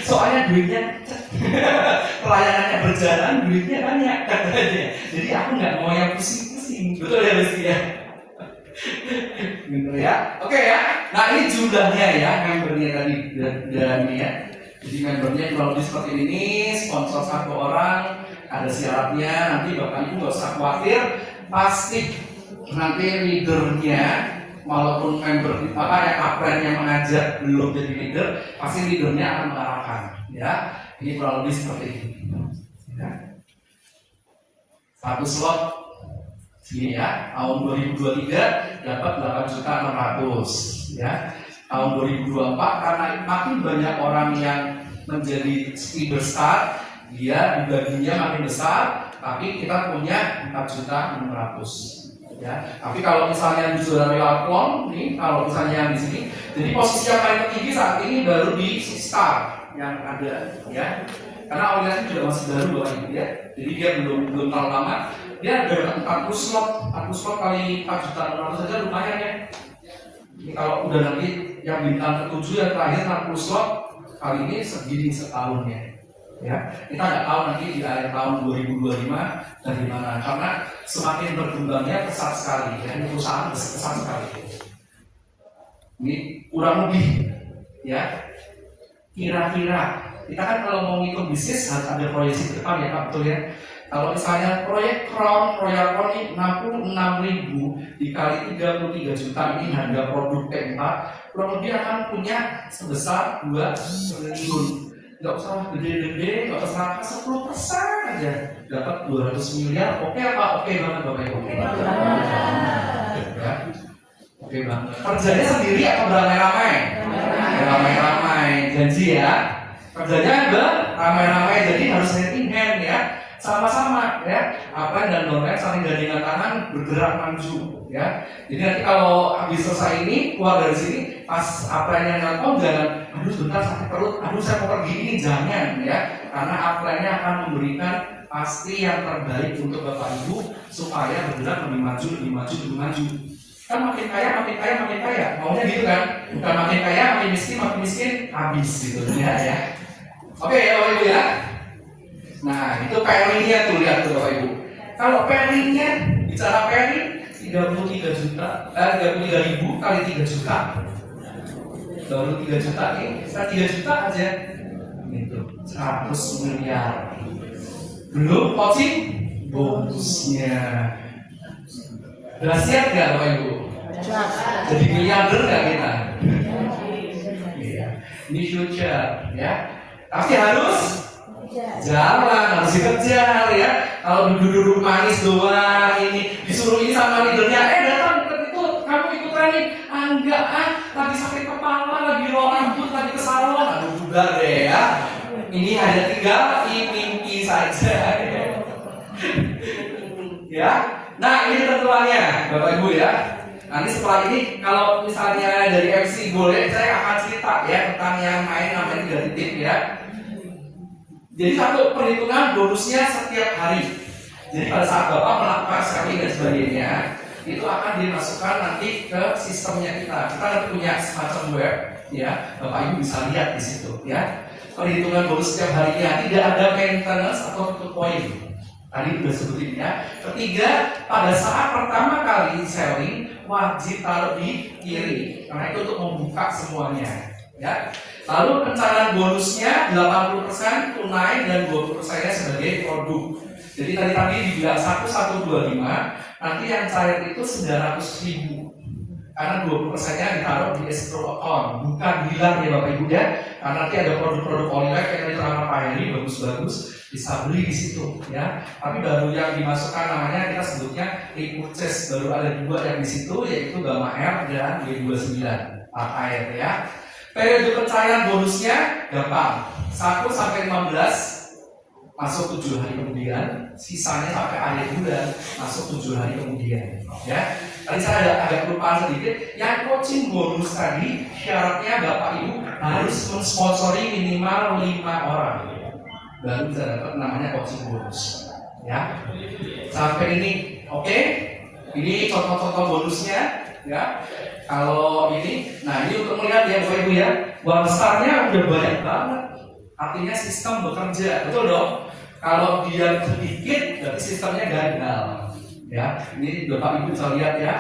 Soalnya duitnya pelayanannya berjalan, duitnya banyak katanya. Jadi aku nggak mau yang pusing-pusing. Betul ya basic ya? Bener ya? Oke ya. Nah ini jumlahnya ya, membernya tadi dan ya. Jadi membernya kurang lebih seperti ini. Sponsor 1 orang, ada syaratnya. Nanti Bapak Ibu nggak usah khawatir. Pasti nanti leadernya, walaupun member apa yang aprennya mengajak belum jadi leader, pasti leadernya akan mengarahkan. Ya, ini kurang lebih seperti ini. Ya. 1 slot sini ya, tahun 2023 dapat 8.600.000 ya. Tahun 2024 karena makin banyak orang yang menjadi speeder start, dia dibaginya makin besar, tapi kita punya 4.600.000 ya. Tapi kalau misalnya di zona real plon nih, kalau misalnya di sini, jadi posisi yang paling tinggi saat ini baru di start yang ada ya. Karena awalnya juga masih baru Bapak Ibu ya. Jadi dia belum terlalu lama. Dia ada 40 slot kali 4.600.000 saja lumayan ya. Ini kalau udah nanti yang bintang ke-7 yang terakhir 40 slot kali ini segini setahunnya. Ya, kita nggak tahu nanti di akhir tahun 2025 dari mana, karena semakin berkembangnya pesat sekali, ya, ini perusahaan pesat sekali. Ini kurang lebih, ya. Kira-kira kita kan kalau mau ngitung bisnis harus ada proyeksi ke depan ya Pak, betul ya. Kalau misalnya proyek Crown ini 66.000 dikali 33 juta, ini harga produk P4, kurang lebih akan punya sebesar 2 triliun. Nggak usah gede-gede, nggak usah 10% aja dapat 200 miliar. Oke apa? Oke banget Bapak Ibu. Ya. Oke banget. Kerjanya sendiri atau beramai-ramai? Ramai-ramai. Janji ya. Kerjanya beramai-ramai, jadi harus hand in hand ya. Sama-sama ya. Apren dan non-apren saling gandengan tangan, bergerak maju ya. Jadi nanti kalau habis selesai ini keluar dari sini, pas aprennya nelpon jangan, aduh sebentar sakit perut, aduh saya mau pergi, ini jangan ya. Karena aprennya akan memberikan pasti yang terbaik untuk Bapak Ibu supaya bergerak lebih maju, lebih maju, lebih maju. Kan makin kaya, makin kaya, makin kaya. Maunya gitu kan? Bukan makin kaya, makin miskin, habis gitu ya. Oke ya Bapak Ibu ya. Nah itu pairingnya tuh, lihat tuh Bapak Ibu. Kalau pairingnya, bicara pairing 33 juta, 33.000 kali 3 juta. Baru 3 juta nih, 3 juta aja. Gitu, 100 miliar. Belum coaching bonusnya. Udah siap nggak Bapak Ibu? Jadi miliarder nggak kita? Iya. Ini future ya. Tapi harus jalan, harus dikejar ya. Kalau duduk-duduk manis doang, ini disuruh ini sama leadernya, datang itu kamu ikut training, enggak lagi sakit kepala, lagi roh rambut, lagi ke salon, aduh bubar deh ya. Ini hanya tinggal mimpi saja. Ya. Nah, ini tentuannya Bapak Ibu ya. Nanti setelah ini kalau misalnya dari MC boleh saya akan cerita ya tentang yang main namanya 3 titik ya. Jadi satu perhitungan bonusnya setiap hari. Jadi pada saat Bapak melakukan selling dan sebagainya, itu akan dimasukkan nanti ke sistemnya kita. Kita punya semacam web ya. Bapak Ibu bisa lihat di situ ya. Perhitungan bonus setiap harinya, tidak ada maintenance atau tutup poin. Tadi udah sebutin ya. Ketiga, pada saat pertama kali selling wajib taruh di kiri karena itu untuk membuka semuanya ya. Lalu pencairan bonusnya 80% tunai dan 20% sebagai produk. Jadi tadi dibilang 1125, nanti yang cair itu 900.000 karena 20%-nya ditaruh di escrow account, bukan hilang ya Bapak Ibu ya. Karena nanti ada produk-produk Olive yang diterangkan Pak Heri bagus-bagus, bisa beli di situ ya. Tapi baru yang dimasukkan namanya kita sebutnya repurchase, baru ada 2 yang di situ yaitu Gamma R dan W29 air ya. Periode pencairan bonusnya gampang, 1 sampai 15 masuk 7 hari kemudian, sisanya sampai akhir bulan masuk 7 hari kemudian ya. Tadi saya agak kelupaan sedikit, yang coaching bonus tadi syaratnya Bapak Ibu harus mensponsori minimal 5 orang baru bisa dapat namanya coaching bonus ya. Sampai ini oke? Ini contoh-contoh bonusnya ya. Kalau ini, nah ini untuk melihat ya Bapak Ibu ya, one star-nya udah banyak banget. Artinya sistem bekerja, betul dong? Kalau dia sedikit, berarti sistemnya gagal. Ya, ini Bapak Ibu bisa lihat ya.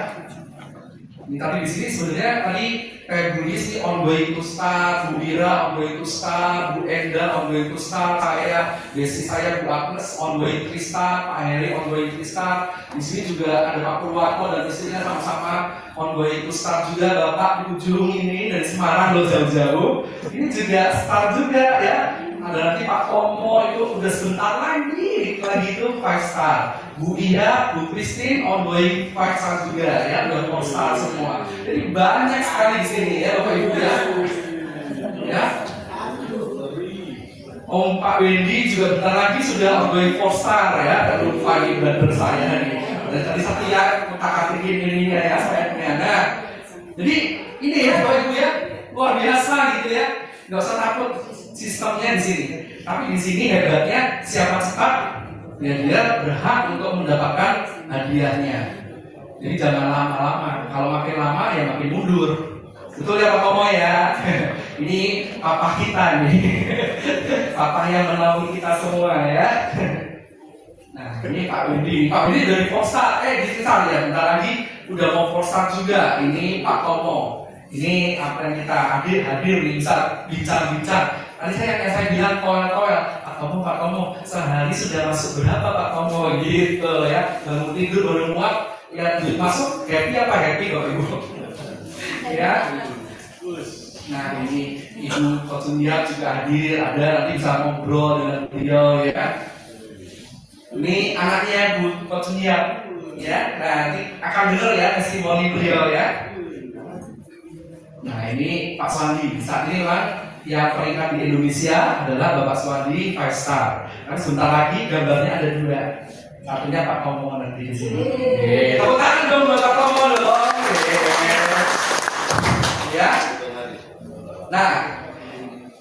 Ini tadi di sini sebenarnya tadi Bu Lis on way to start, Bu Ira on way to start, Bu Enda on way to start, saya, Desi saya, Bu Agnes on way to start, Pak Heri on way to start. Di sini juga ada Pak Purwako dan istrinya sama-sama on way to start juga. Bapak di ujung ini dari Semarang loh jauh-jauh. Ini juga start juga ya. Ada nanti Pak Tomo itu udah sebentar lagi itu 5 star. Bu Ida, Bu Christine on way 5 star juga ya, udah 4 star semua. Jadi banyak sekali di sini ya Bapak Ibu ya. Ya. Om Pak Wendy juga bentar lagi sudah on way 4 star ya. Dan lupa ini brother saya nih. Dan tadi Setia kotak-katikin ininya ya sayangnya. Nah, jadi ini ya Bapak Ibu ya, luar biasa gitu ya. Nggak usah takut sistemnya di sini. Tapi di sini hebatnya siapa cepat ya dia berhak untuk mendapatkan hadiahnya. Jadi jangan lama-lama. Kalau makin lama ya makin mundur. Betul ya Pak Tomo ya. Ini papa kita nih. Papa yang menaungi kita semua ya. Nah ini Pak Windy. Pak Windy dari Polstar. Di sini ya bentar lagi udah mau Polstar juga. Ini Pak Tomo. Ini apa yang kita hadir bisa bincang-bincang. Tadi saya bilang toel-toel, Pak Tomo, sehari sudah masuk berapa Pak Tomo gitu ya. Bangun tidur baru muat, ya duit masuk happy apa happy Bapak Ibu? Ya. Nah ini Ibu Kotunia juga hadir, ada nanti bisa ngobrol dengan beliau ya. Ini anaknya Bu Kotunia ya. Nah nanti akan dengar ya testimoni beliau ya. Nah ini Pak Swandi, saat ini memang yang peringkat di Indonesia adalah Bapak Swandi 5 star. Tapi sebentar lagi gambarnya ada 2. Satunya Pak Tomo nanti di sini. Tepuk tangan dong buat Pak Tomo dong. Ya. Nah,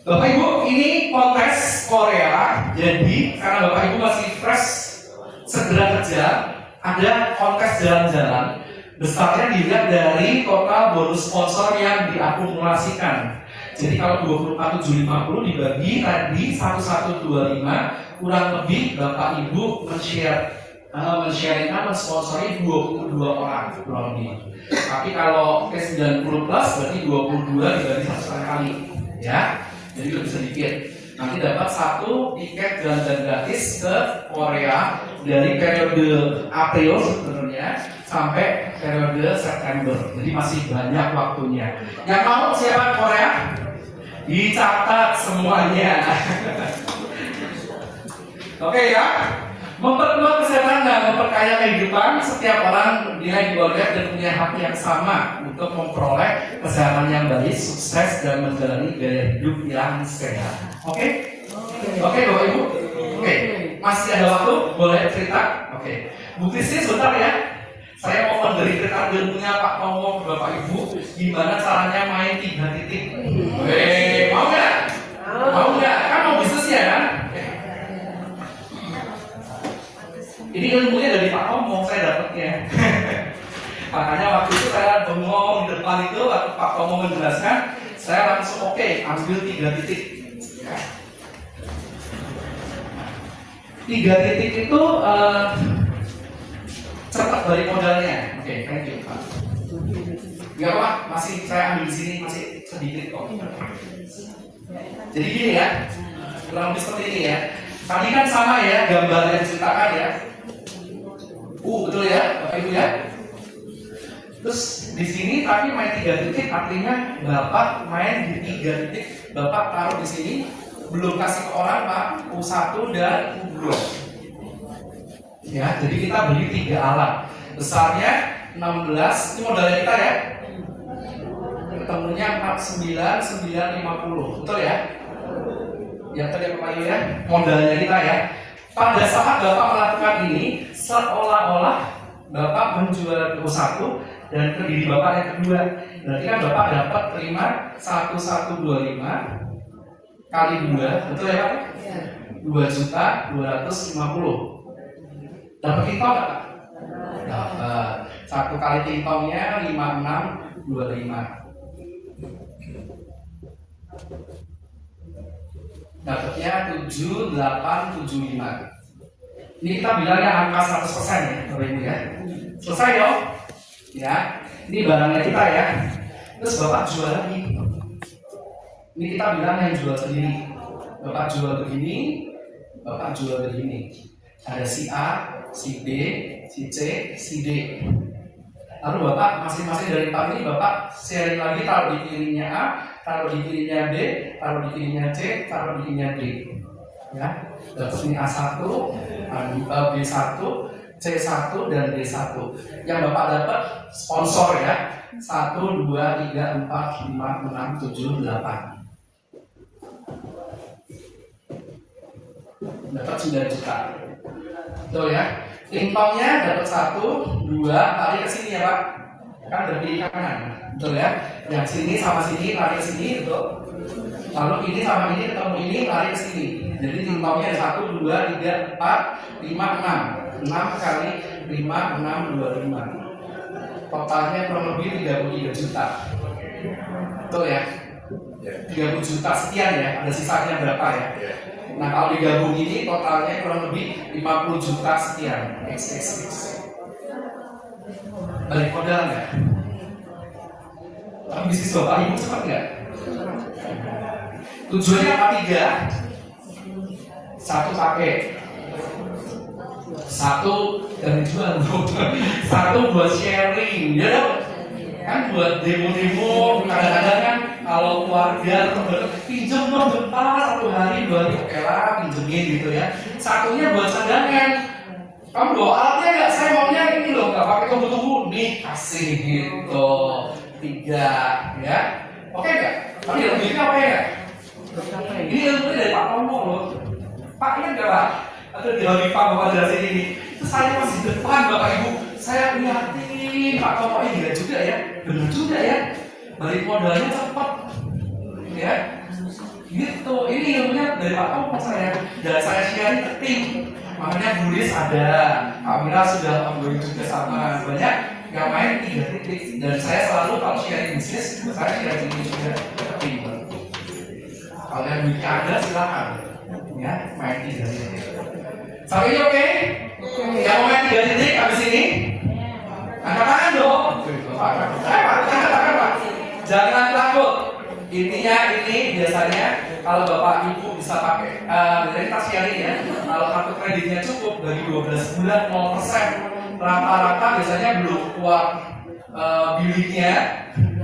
Bapak Ibu ini kontes Korea. Jadi karena Bapak Ibu masih fresh, segera kerja. Ada kontes jalan-jalan. Besarnya dilihat dari total bonus sponsor yang diakumulasikan. Jadi kalau 24.750 dibagi tadi 1125 kurang lebih Bapak Ibu men-sharingkan mensponsori 22 orang kurang lebih. Tapi kalau ke 90 plus berarti 22 dibagi 1 kali ya. Jadi lebih sedikit. Nanti dapat 1 tiket jalan-jalan gratis ke Korea dari periode April sebenarnya sampai periode September. Jadi masih banyak waktunya. Yang mau siapa Korea? Dicatat semuanya. Oke ya. Memperkuat kesehatan dan memperkaya kehidupan, setiap orang nilai keluarga dan punya hak yang sama untuk memperoleh kesehatan yang baik, sukses dan menjalani gaya hidup yang sehat. Oke? Oke, Bapak Ibu? Oke. Masih ada waktu? Boleh cerita? Oke. Bukti sih sebentar ya. Saya mau menceritakan ilmunya Pak Tomo, Bapak Ibu, gimana caranya main 3 titik. Mau nggak? Mau nggak? Kan mau bisnis ya kan? Ini ilmunya dari Pak Tomo, saya dapatnya. Makanya waktu itu saya bengong di depan itu, waktu Pak Tomo menjelaskan, saya langsung oke, ambil 3 titik. 3 titik itu cepat dari modalnya. Oke, thank you Pak. Gak apa, masih saya ambil di sini masih sedikit kok. Jadi gini ya, kurang lebih seperti ini ya. Tadi kan sama ya gambar yang diceritakan ya. Betul ya, Bapak Ibu ya. Terus di sini tapi main 3 titik artinya Bapak main di 3 titik. Bapak taruh di sini, belum kasih ke orang Pak, U1 dan U2. Ya, jadi kita beli 3 alat. Besarnya 16, ini modalnya kita ya. Ketemunya 49, 950. Betul ya? Yang tadi Bapak Ibu ya, modalnya kita ya. Pada saat Bapak melakukan ini, seolah-olah Bapak menjual U1 dan ke diri Bapak yang kedua. Berarti kan Bapak dapat terima 1125 kali 2, betul ya Pak? 2.250. Dapat tintong nggak Pak? Dapat. 1 kali tintongnya 5625. Dapatnya 7875. Ini kita bilangnya angka 100% ya, Bapak Ibu ya. Selesai dong? Ya. Ini barangnya kita ya. Terus Bapak jual lagi. Ini kita bilang yang jual sendiri. Bapak jual begini, Bapak jual begini. Ada si A, si B, si C, si D. Lalu Bapak masing-masing dari 4 ini Bapak sharing lagi, taruh di kirinya A, taruh di kirinya B, taruh di kirinya C, taruh di kirinya D. Ya, dapat ini A1, B1, C1 dan D1. Yang Bapak dapat sponsor ya. 1, 2, 3, 4, 5, 6, 7, 8. Dapat 9 juta. Betul ya. Tintongnya dapat 1, 2, lari ke sini ya Pak. Kan dari kiri kanan. Betul ya. Yang sini sama sini lari ke sini, betul. Lalu ini sama ini ketemu ini lari ke sini. Jadi tintongnya 1, 2, 3, 4, 5, 6. 6 kali 5, 6, 25. Totalnya kurang lebih 33 juta. Betul ya. 30 juta sekian ya. Ada sisanya berapa ya? Nah kalau digabung ini totalnya kurang lebih 50 juta sekian. X. Balik modal nggak? Tapi bisnis Bapak Ibu cepat nggak? Tujuannya apa 3? 1 pakai, 1 dari jual, 1 buat sharing, ya dong? Kan buat demo-demo, kadang-kadang kan kalau keluarga pinjam dong bentar 1 hari 2 hari, oke lah pinjemin gitu ya. Satunya buat cadangan. Kamu bawa alatnya nggak? Saya maunya ini loh, nggak pakai tunggu-tunggu, nih kasih gitu. 3 ya, oke nggak? Tapi lebihnya apa ya? Ini ilmunya dari Pak Tomo loh. Pak ingat nggak Pak? Atau di Halifah Bapak jelasin ini. Itu saya masih depan Bapak Ibu. Saya lihatin Pak Tomo ini gila juga ya, benar juga ya. Balik modalnya cepat, ya. Gitu. Ini ilmunya dari Pak Tomo saya. Dan saya share ke tim. Makanya Bulis ada, Amira sudah ongoing juga sama banyak yang main 3 titik. Dan saya selalu kalau sharing bisnis, saya sharing ini juga ke tim. Kalau yang duitnya ada silakan, ya main 3 titik. Sampai ini oke? Yang mau main 3 titik abis ini? Angkat tangan dong. Pak. Jangan takut. Intinya ini biasanya kalau Bapak Ibu bisa pakai dari tas sharing ya. Kalau kartu kreditnya cukup dari 12 bulan 0%. Rata-rata biasanya belum kuat biliknya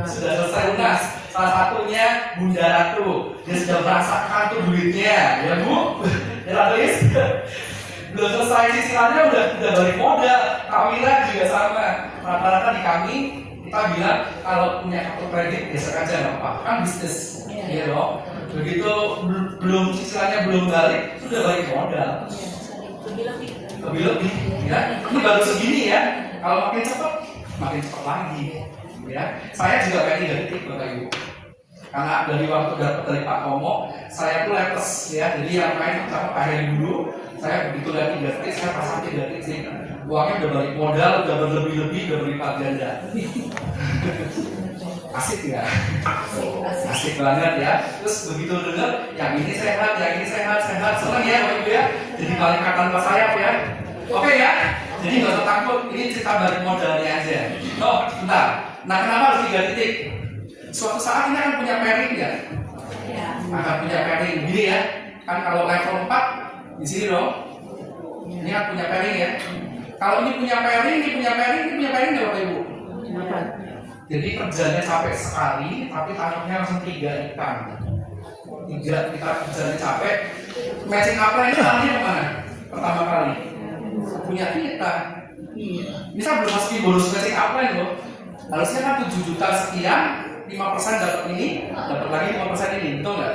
sudah selesai lunas. Salah satunya Bunda Ratu, dia sudah merasakan tuh duitnya, ya Bu? Ya Ratuis? belum selesai cicilannya udah balik modal. Kawira juga sama. Rata-rata di kami kita bilang kalau punya kartu kredit geser aja nggak apa, kan bisnis, iya dong. Begitu belum cicilannya belum balik, sudah balik modal. Lebih, ya. Ini baru segini ya. Kalau makin cepat lagi, ya. Saya juga kayak 3 detik, Bapak Ibu. Karena dari waktu dapat dari Pak Tomo, saya tuh lepas, ya. Jadi yang main sama Pak Heri dulu, saya begitu lihat 3 detik, saya pasang 3 detik. Uangnya udah balik modal, udah berlebih-lebih, udah berlipat ganda. Asik ya? Asik banget ya. Terus begitu dengar, yang ini sehat, senang ya Bapak Ibu ya. Jadi malaikat tanpa sayap ya. Oke ya. Jadi nggak usah takut, ini cerita balik modalnya aja. Oh, bentar. Nah, kenapa harus 3 titik? Suatu saat ini akan punya pairing ya? Akan punya pairing, gini ya. Kan kalau level 4 di sini dong. Ini kan punya pairing ya. Kalau ini punya pairing ya Bapak Ibu. Jadi kerjanya capek sekali, tapi tangkapnya langsung 3 ikan. 3 kita kerjanya capek. Matching apa ini arahnya kemana? Pertama kali punya kita. Misal belum masukin bonus matching apa loh. Harusnya kan 7 juta sekian, 5% dapat ini, dapat lagi 5% ini, betul nggak?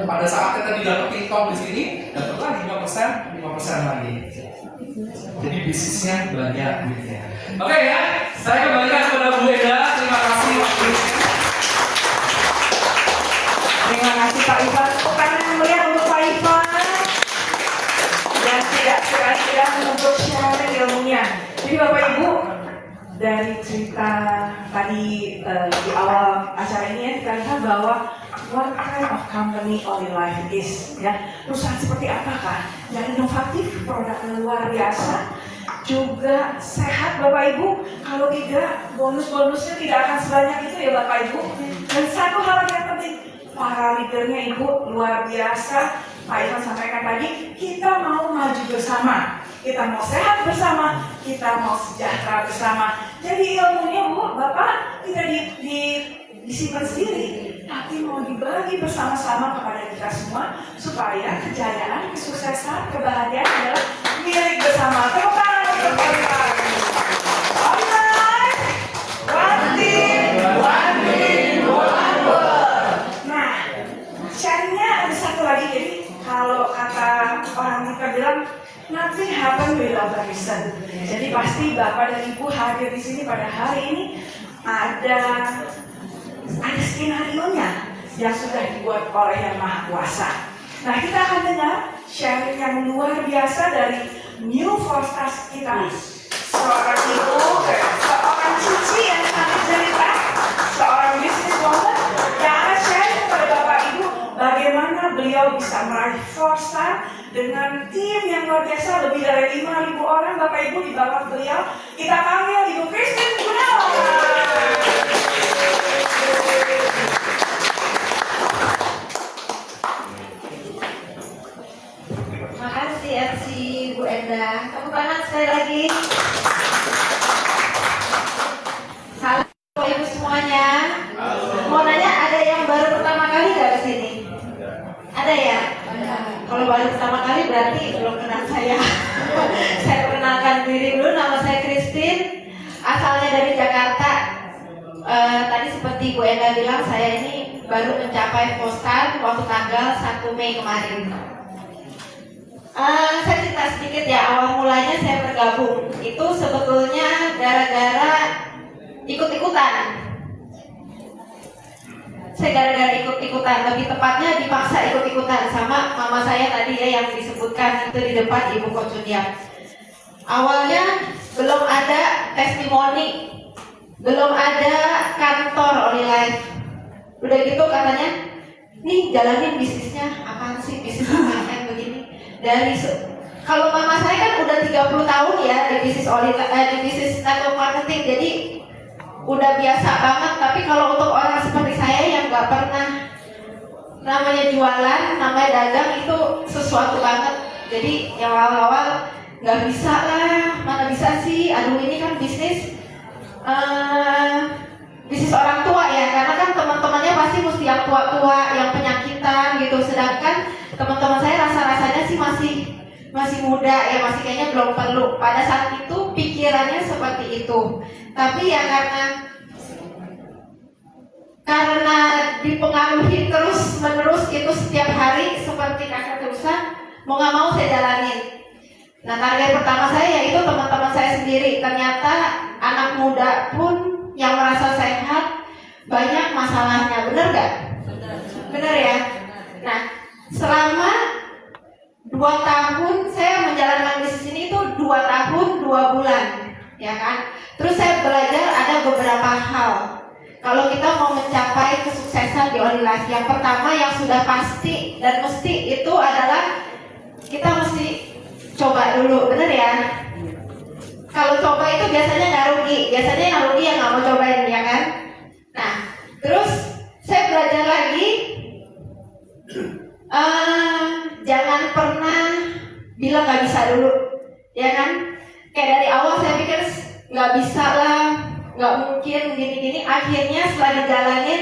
Pada saat kita didapat income di sini, dapat lagi 5% lagi. Jadi bisnisnya banyak gitu ya. Oke ya, saya kembalikan kepada Bu Eda. Terima kasih waktunya. Terima kasih Pak Ivan. Tangan yang meriah untuk Pak Ivan. Dan tidak sia-sia untuk sharing ilmunya. Jadi Bapak Ibu, dari cerita tadi di awal acara ini ya, kita lihat bahwa what kind of company Olilife is, ya, perusahaan seperti apakah yang inovatif, produknya luar biasa, juga sehat Bapak Ibu. Kalau tidak, bonus-bonusnya tidak akan sebanyak itu ya Bapak Ibu. Dan satu hal yang penting, para leadernya Ibu luar biasa. Pak Ivan sampaikan tadi, kita mau maju bersama, kita mau sehat bersama, kita mau sejahtera bersama. Jadi ilmunya Bu, Bapak tidak disimpan sendiri, tapi mau dibagi bersama-sama kepada kita semua, supaya kejayaan, kesuksesan, kebahagiaan adalah milik bersama. Tepuk tangan untuk Pak Ivan. Alright, one team, one world. Nah, sharingnya ada satu lagi. Jadi kalau kata orang kita bilang, nothing happen without a reason. Jadi pasti Bapak dan Ibu hadir di sini pada hari ini ada skenario-nya yang sudah dibuat oleh Yang Maha Kuasa. Nah, kita akan dengar sharing yang luar biasa dari New Four Stars kita. Seorang ibu, seorang cici yang sangat cerita, seorang businesswoman yang akan sharing kepada Bapak Ibu bagaimana beliau bisa meraih 4 star dengan tim yang luar biasa, lebih dari 5.000 orang Bapak Ibu di bawah beliau. Kita panggil Ibu Christine Gunawan. Makasih MC Bu Enda. Tepuk tangan sekali lagi. Salam Bapak Ibu semuanya. Mau nanya, ada yang baru pertama kali nggak ke sini? Ada ya? Kalau baru pertama kali berarti belum kenal saya. Saya perkenalkan diri dulu, nama saya Christine, asalnya dari Jakarta. Tadi seperti Bu Enda bilang, saya ini baru mencapai 4 star waktu tanggal 1 Mei kemarin. Saya cerita sedikit ya, awal mulanya saya bergabung itu sebetulnya gara-gara ikut-ikutan. Saya gara-gara ikut-ikutan, lebih tepatnya dipaksa ikut-ikutan sama mama saya tadi ya yang disebutkan itu di depan Ibu Kocunia. Awalnya belum ada testimoni, belum ada kantor Olilife. Udah gitu katanya, nih jalanin bisnisnya apaan sih, bisnis apa kayak begini. Dari kalau mama saya kan udah 30 tahun ya di bisnis di bisnis network marketing, jadi udah biasa banget. Tapi kalau untuk orang seperti saya yang nggak pernah namanya jualan, namanya dagang, itu sesuatu banget. Jadi yang awal-awal nggak bisa lah, mana bisa sih, aduh ini kan bisnis bisnis orang tua ya, karena kan teman-temannya pasti mesti yang tua-tua, yang penyakitan gitu. Sedangkan teman-teman saya rasa-rasanya sih masih muda ya, masih kayaknya belum perlu. Pada saat itu pikirannya seperti itu. Tapi ya karena dipengaruhi terus menerus itu setiap hari seperti kakak terusan, mau nggak mau saya jalanin. Nah, target pertama saya yaitu teman-teman saya sendiri. Ternyata anak muda pun yang merasa sehat banyak masalahnya, benar gak? Benar ya. Nah, selama 2 tahun saya menjalankan bisnis ini itu 2 tahun 2 bulan, ya kan? Terus saya belajar ada beberapa hal. Kalau kita mau mencapai kesuksesan di OnlyLife, yang pertama yang sudah pasti dan mesti itu adalah kita mesti coba dulu, bener ya? Kalau coba itu biasanya nggak rugi, biasanya yang rugi yang nggak mau cobain, ya kan? Nah, terus saya belajar lagi, jangan pernah bilang nggak bisa dulu, ya kan? Kayak dari awal saya pikir nggak bisa lah, nggak mungkin gini-gini. Akhirnya setelah dijalanin,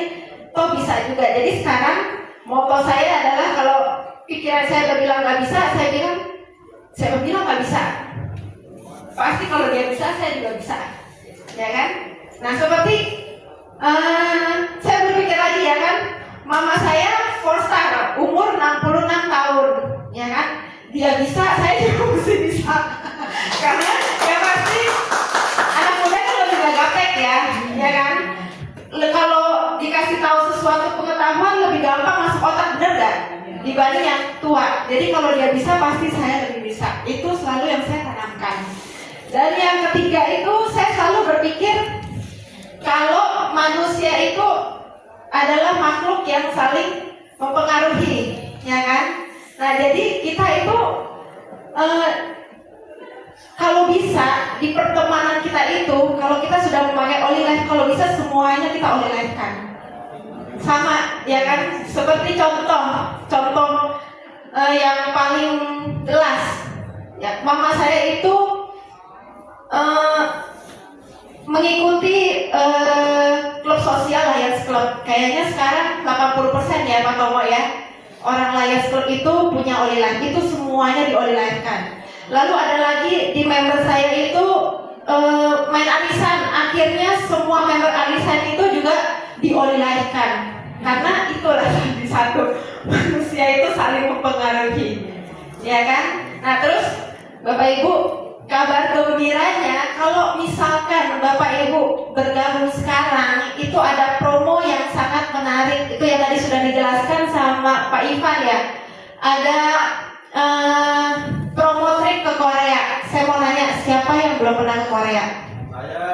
toh bisa juga. Jadi sekarang moto saya adalah kalau pikiran saya udah bilang nggak bisa, saya bilang nggak bisa. Pasti kalau dia bisa, saya juga bisa, ya kan? Nah, seperti saya berpikir lagi, ya kan? Mama saya 4-star, umur 66 tahun, ya kan? Dia bisa, saya juga mesti bisa. Karena ya pasti anak muda kan lebih gaptek ya kan? Kalau dikasih tahu sesuatu pengetahuan lebih gampang masuk otak, bener gak? Dibanding yang tua. Jadi kalau dia bisa, pasti saya lebih bisa. Itu selalu yang saya tanamkan. Dan yang ketiga itu saya selalu berpikir kalau manusia itu adalah makhluk yang saling mempengaruhi, ya kan? Nah, jadi kita itu kalau bisa di pertemanan kita itu, kalau kita sudah memakai OnlyLife, kalau bisa semuanya kita OnlyLife-kan. Sama, ya kan? Seperti contoh yang paling jelas, ya, mama saya itu mengikuti klub sosial Lions Club. Kayaknya sekarang 80% ya Pak Tomo ya, orang Lions Club itu punya OnlyLife, itu semuanya di OnlyLife-kan. Lalu ada lagi di member saya itu main arisan, akhirnya semua member arisan itu juga di OnlyLife-kan. Karena itulah satu, manusia itu saling mempengaruhi, ya kan? Nah, terus Bapak Ibu, kabar gembiranya kalau misalkan Bapak Ibu bergabung sekarang, itu ada promo yang sangat menarik. Itu yang tadi sudah dijelaskan sama Pak Ivan ya. Ada promo trip ke Korea. Saya mau nanya, siapa yang belum pernah ke Korea? Saya.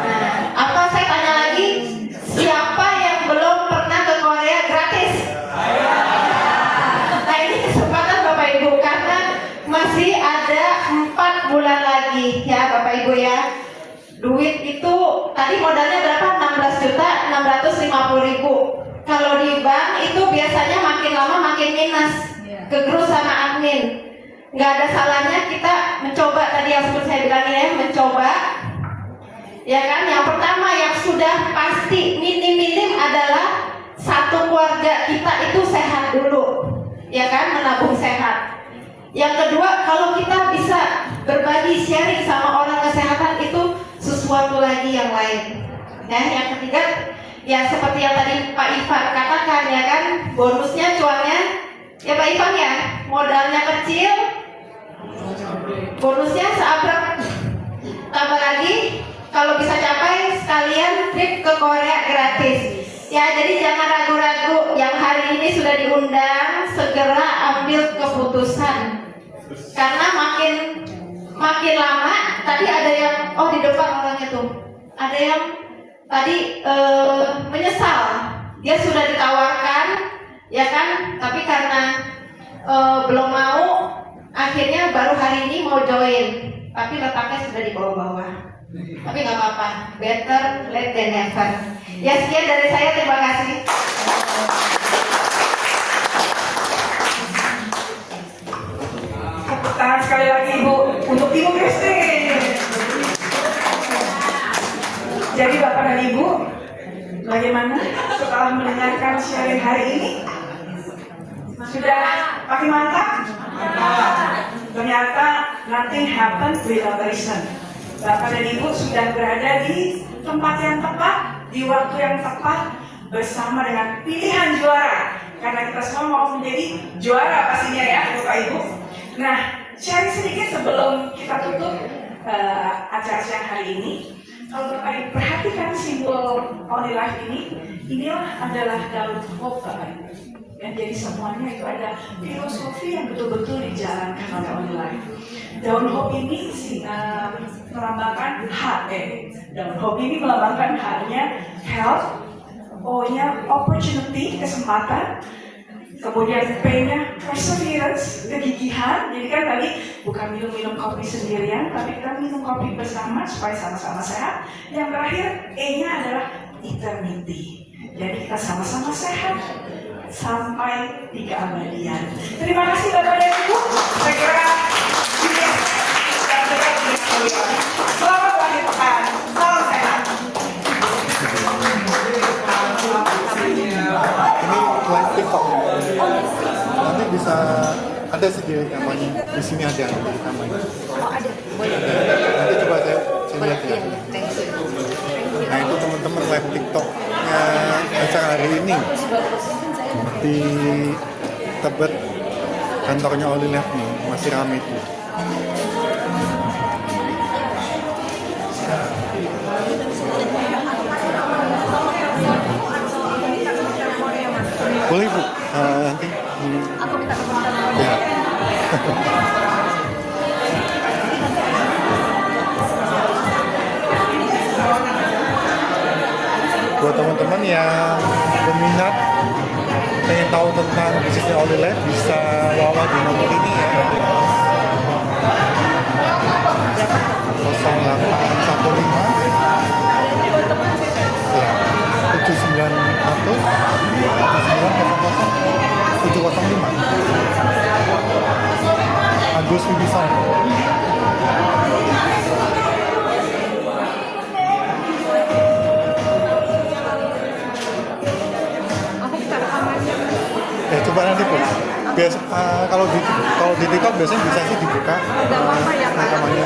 Nah, apa saya tanya lagi, siapa yang belum pernah ke Korea gratis? Saya. Nah, ini kesempatan Bapak Ibu karena masih ada 4 bulan lagi ya Bapak Ibu ya. Duit itu tadi modalnya berapa? 16.650.000. Kalau di bank itu biasanya makin lama makin minus, kegerus sama admin. Nggak ada salahnya kita mencoba tadi yang seperti saya bilang ya, mencoba, ya kan? Yang pertama yang sudah pasti minim-minim adalah satu keluarga kita itu sehat dulu, ya kan? Menabung sehat. Yang kedua, kalau kita bisa berbagi sharing sama orang kesehatan itu sesuatu lagi yang lain. Nah, yang ketiga, ya seperti yang tadi Pak Ivan katakan ya kan, bonusnya cuannya, ya Pak Ivan ya, modalnya kecil, bonusnya seabrek. Tambah lagi, kalau bisa capai sekalian trip ke Korea gratis. Ya, jadi jangan ragu-ragu, yang hari ini sudah diundang, segera ambil keputusan. Karena makin lama, tadi ada yang, di depan orangnya tuh, ada yang tadi menyesal, dia sudah ditawarkan, ya kan, tapi karena belum mau, akhirnya baru hari ini mau join, tapi letaknya sudah di bawah-bawah. Tapi nggak apa-apa, better late than never. Ya, sekian dari saya, terima kasih. Tepuk tangan sekali lagi Ibu untuk Ibu Christine. Jadi Bapak dan Ibu, bagaimana setelah mendengarkan sharing hari ini? Sudah makin mantap? Ternyata nothing happened without reason. Bapak dan Ibu sudah berada di tempat yang tepat, di waktu yang tepat, bersama dengan pilihan juara. Karena kita semua mau menjadi juara pastinya ya Bapak Ibu. Nah, sharing sedikit sebelum kita tutup acara siang hari ini. Kalau Bapak Ibu perhatikan simbol Only Life inilah adalah daun hope Bapak Ibu. Ya, jadi semuanya itu ada filosofi yang betul-betul dijalankan oleh Only Life. Daun hope ini melambangkan H. Daun hope ini melambangkan H-nya health, O-nya opportunity, kesempatan, kemudian P-nya perseverance, kegigihan. Jadi kan tadi bukan minum kopi sendirian, tapi kita minum kopi bersama supaya sama-sama sehat. Yang terakhir E-nya adalah eternity. Jadi kita sama-sama sehat sampai di keabadian. Terima kasih Bapak dan Ibu. Saya kira selamat akhir pekan. Salam sehat. Ini live TikTok. Nanti bisa ada sih di rekamannya. Di sini ada di rekamannya. Oh ada, boleh. Nanti coba saya lihat ya. Nah itu teman-teman live TikToknya acara hari ini di Tebet, kantornya Only Life nih masih ramai tuh. Boleh Bu, nanti ya. Buat teman-teman yang berminat pengen tahu tentang bisnisnya Only Life bisa WhatsApp di nomor ini ya. 0815 Agus Wibisono. Coba nanti Bu. Kalau di TikTok biasanya bisa sih dibuka rekamannya.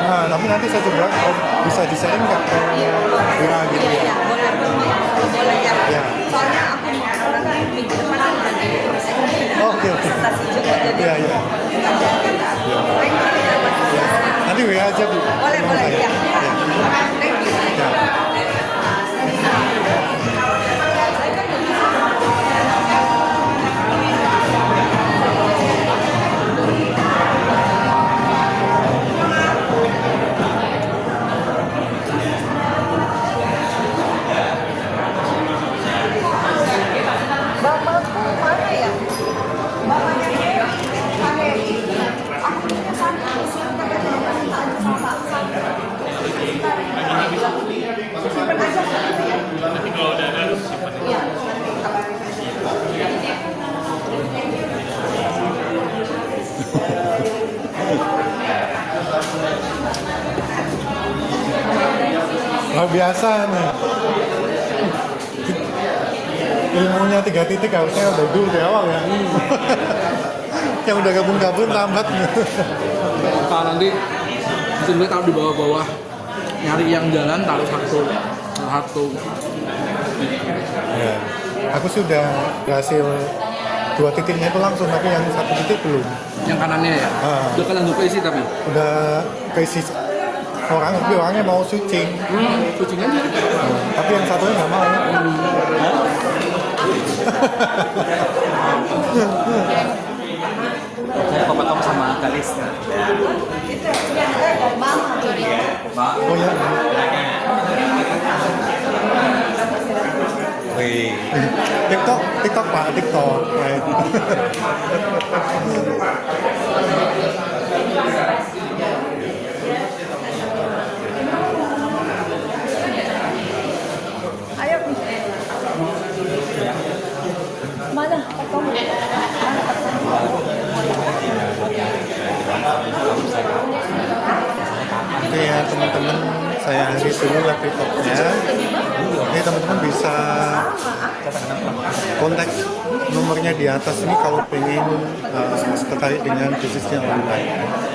Nah, tapi nanti saya coba bisa di-sharing nggak ke WA gitu ya? Iya, boleh ya. Ya. Soalnya aku mau nanti minggu depan ada di Oh, oke. presentasi juga jadi. Iya. Nanti WA aja Bu. Boleh ya. Thank you. Ya. Bapakku mana ya? Bapaknya dia, Pak Heri. Aku punya satu, silakan aja minta sama simpen aja ya. Nanti kalau udah ada simpen. Iya. Luar biasa nih. Ilmunya 3 titik harusnya udah dulu dari awal ya. Yang udah gabung-gabung lambat. Pak nanti sebenarnya taruh di bawah-bawah, nyari yang jalan taruh satu. Ya. Aku sudah berhasil 2 titiknya itu langsung, tapi yang 1 titik belum. Yang kanannya ya? Udah kalian keisi tapi? Udah keisi orang, tapi orangnya mau switching. Switching aja? Tapi yang satunya nggak mau. Saya potong sama Galis. Oh ya. Wih. TikTok Pak, TikTok. Ayo mana potong? Oke ya teman-teman, saya akhiri dulu live TikToknya. Ini teman-teman bisa kontak nomor umurnya di atas ini kalau pengen tertarik dengan bisnisnya online.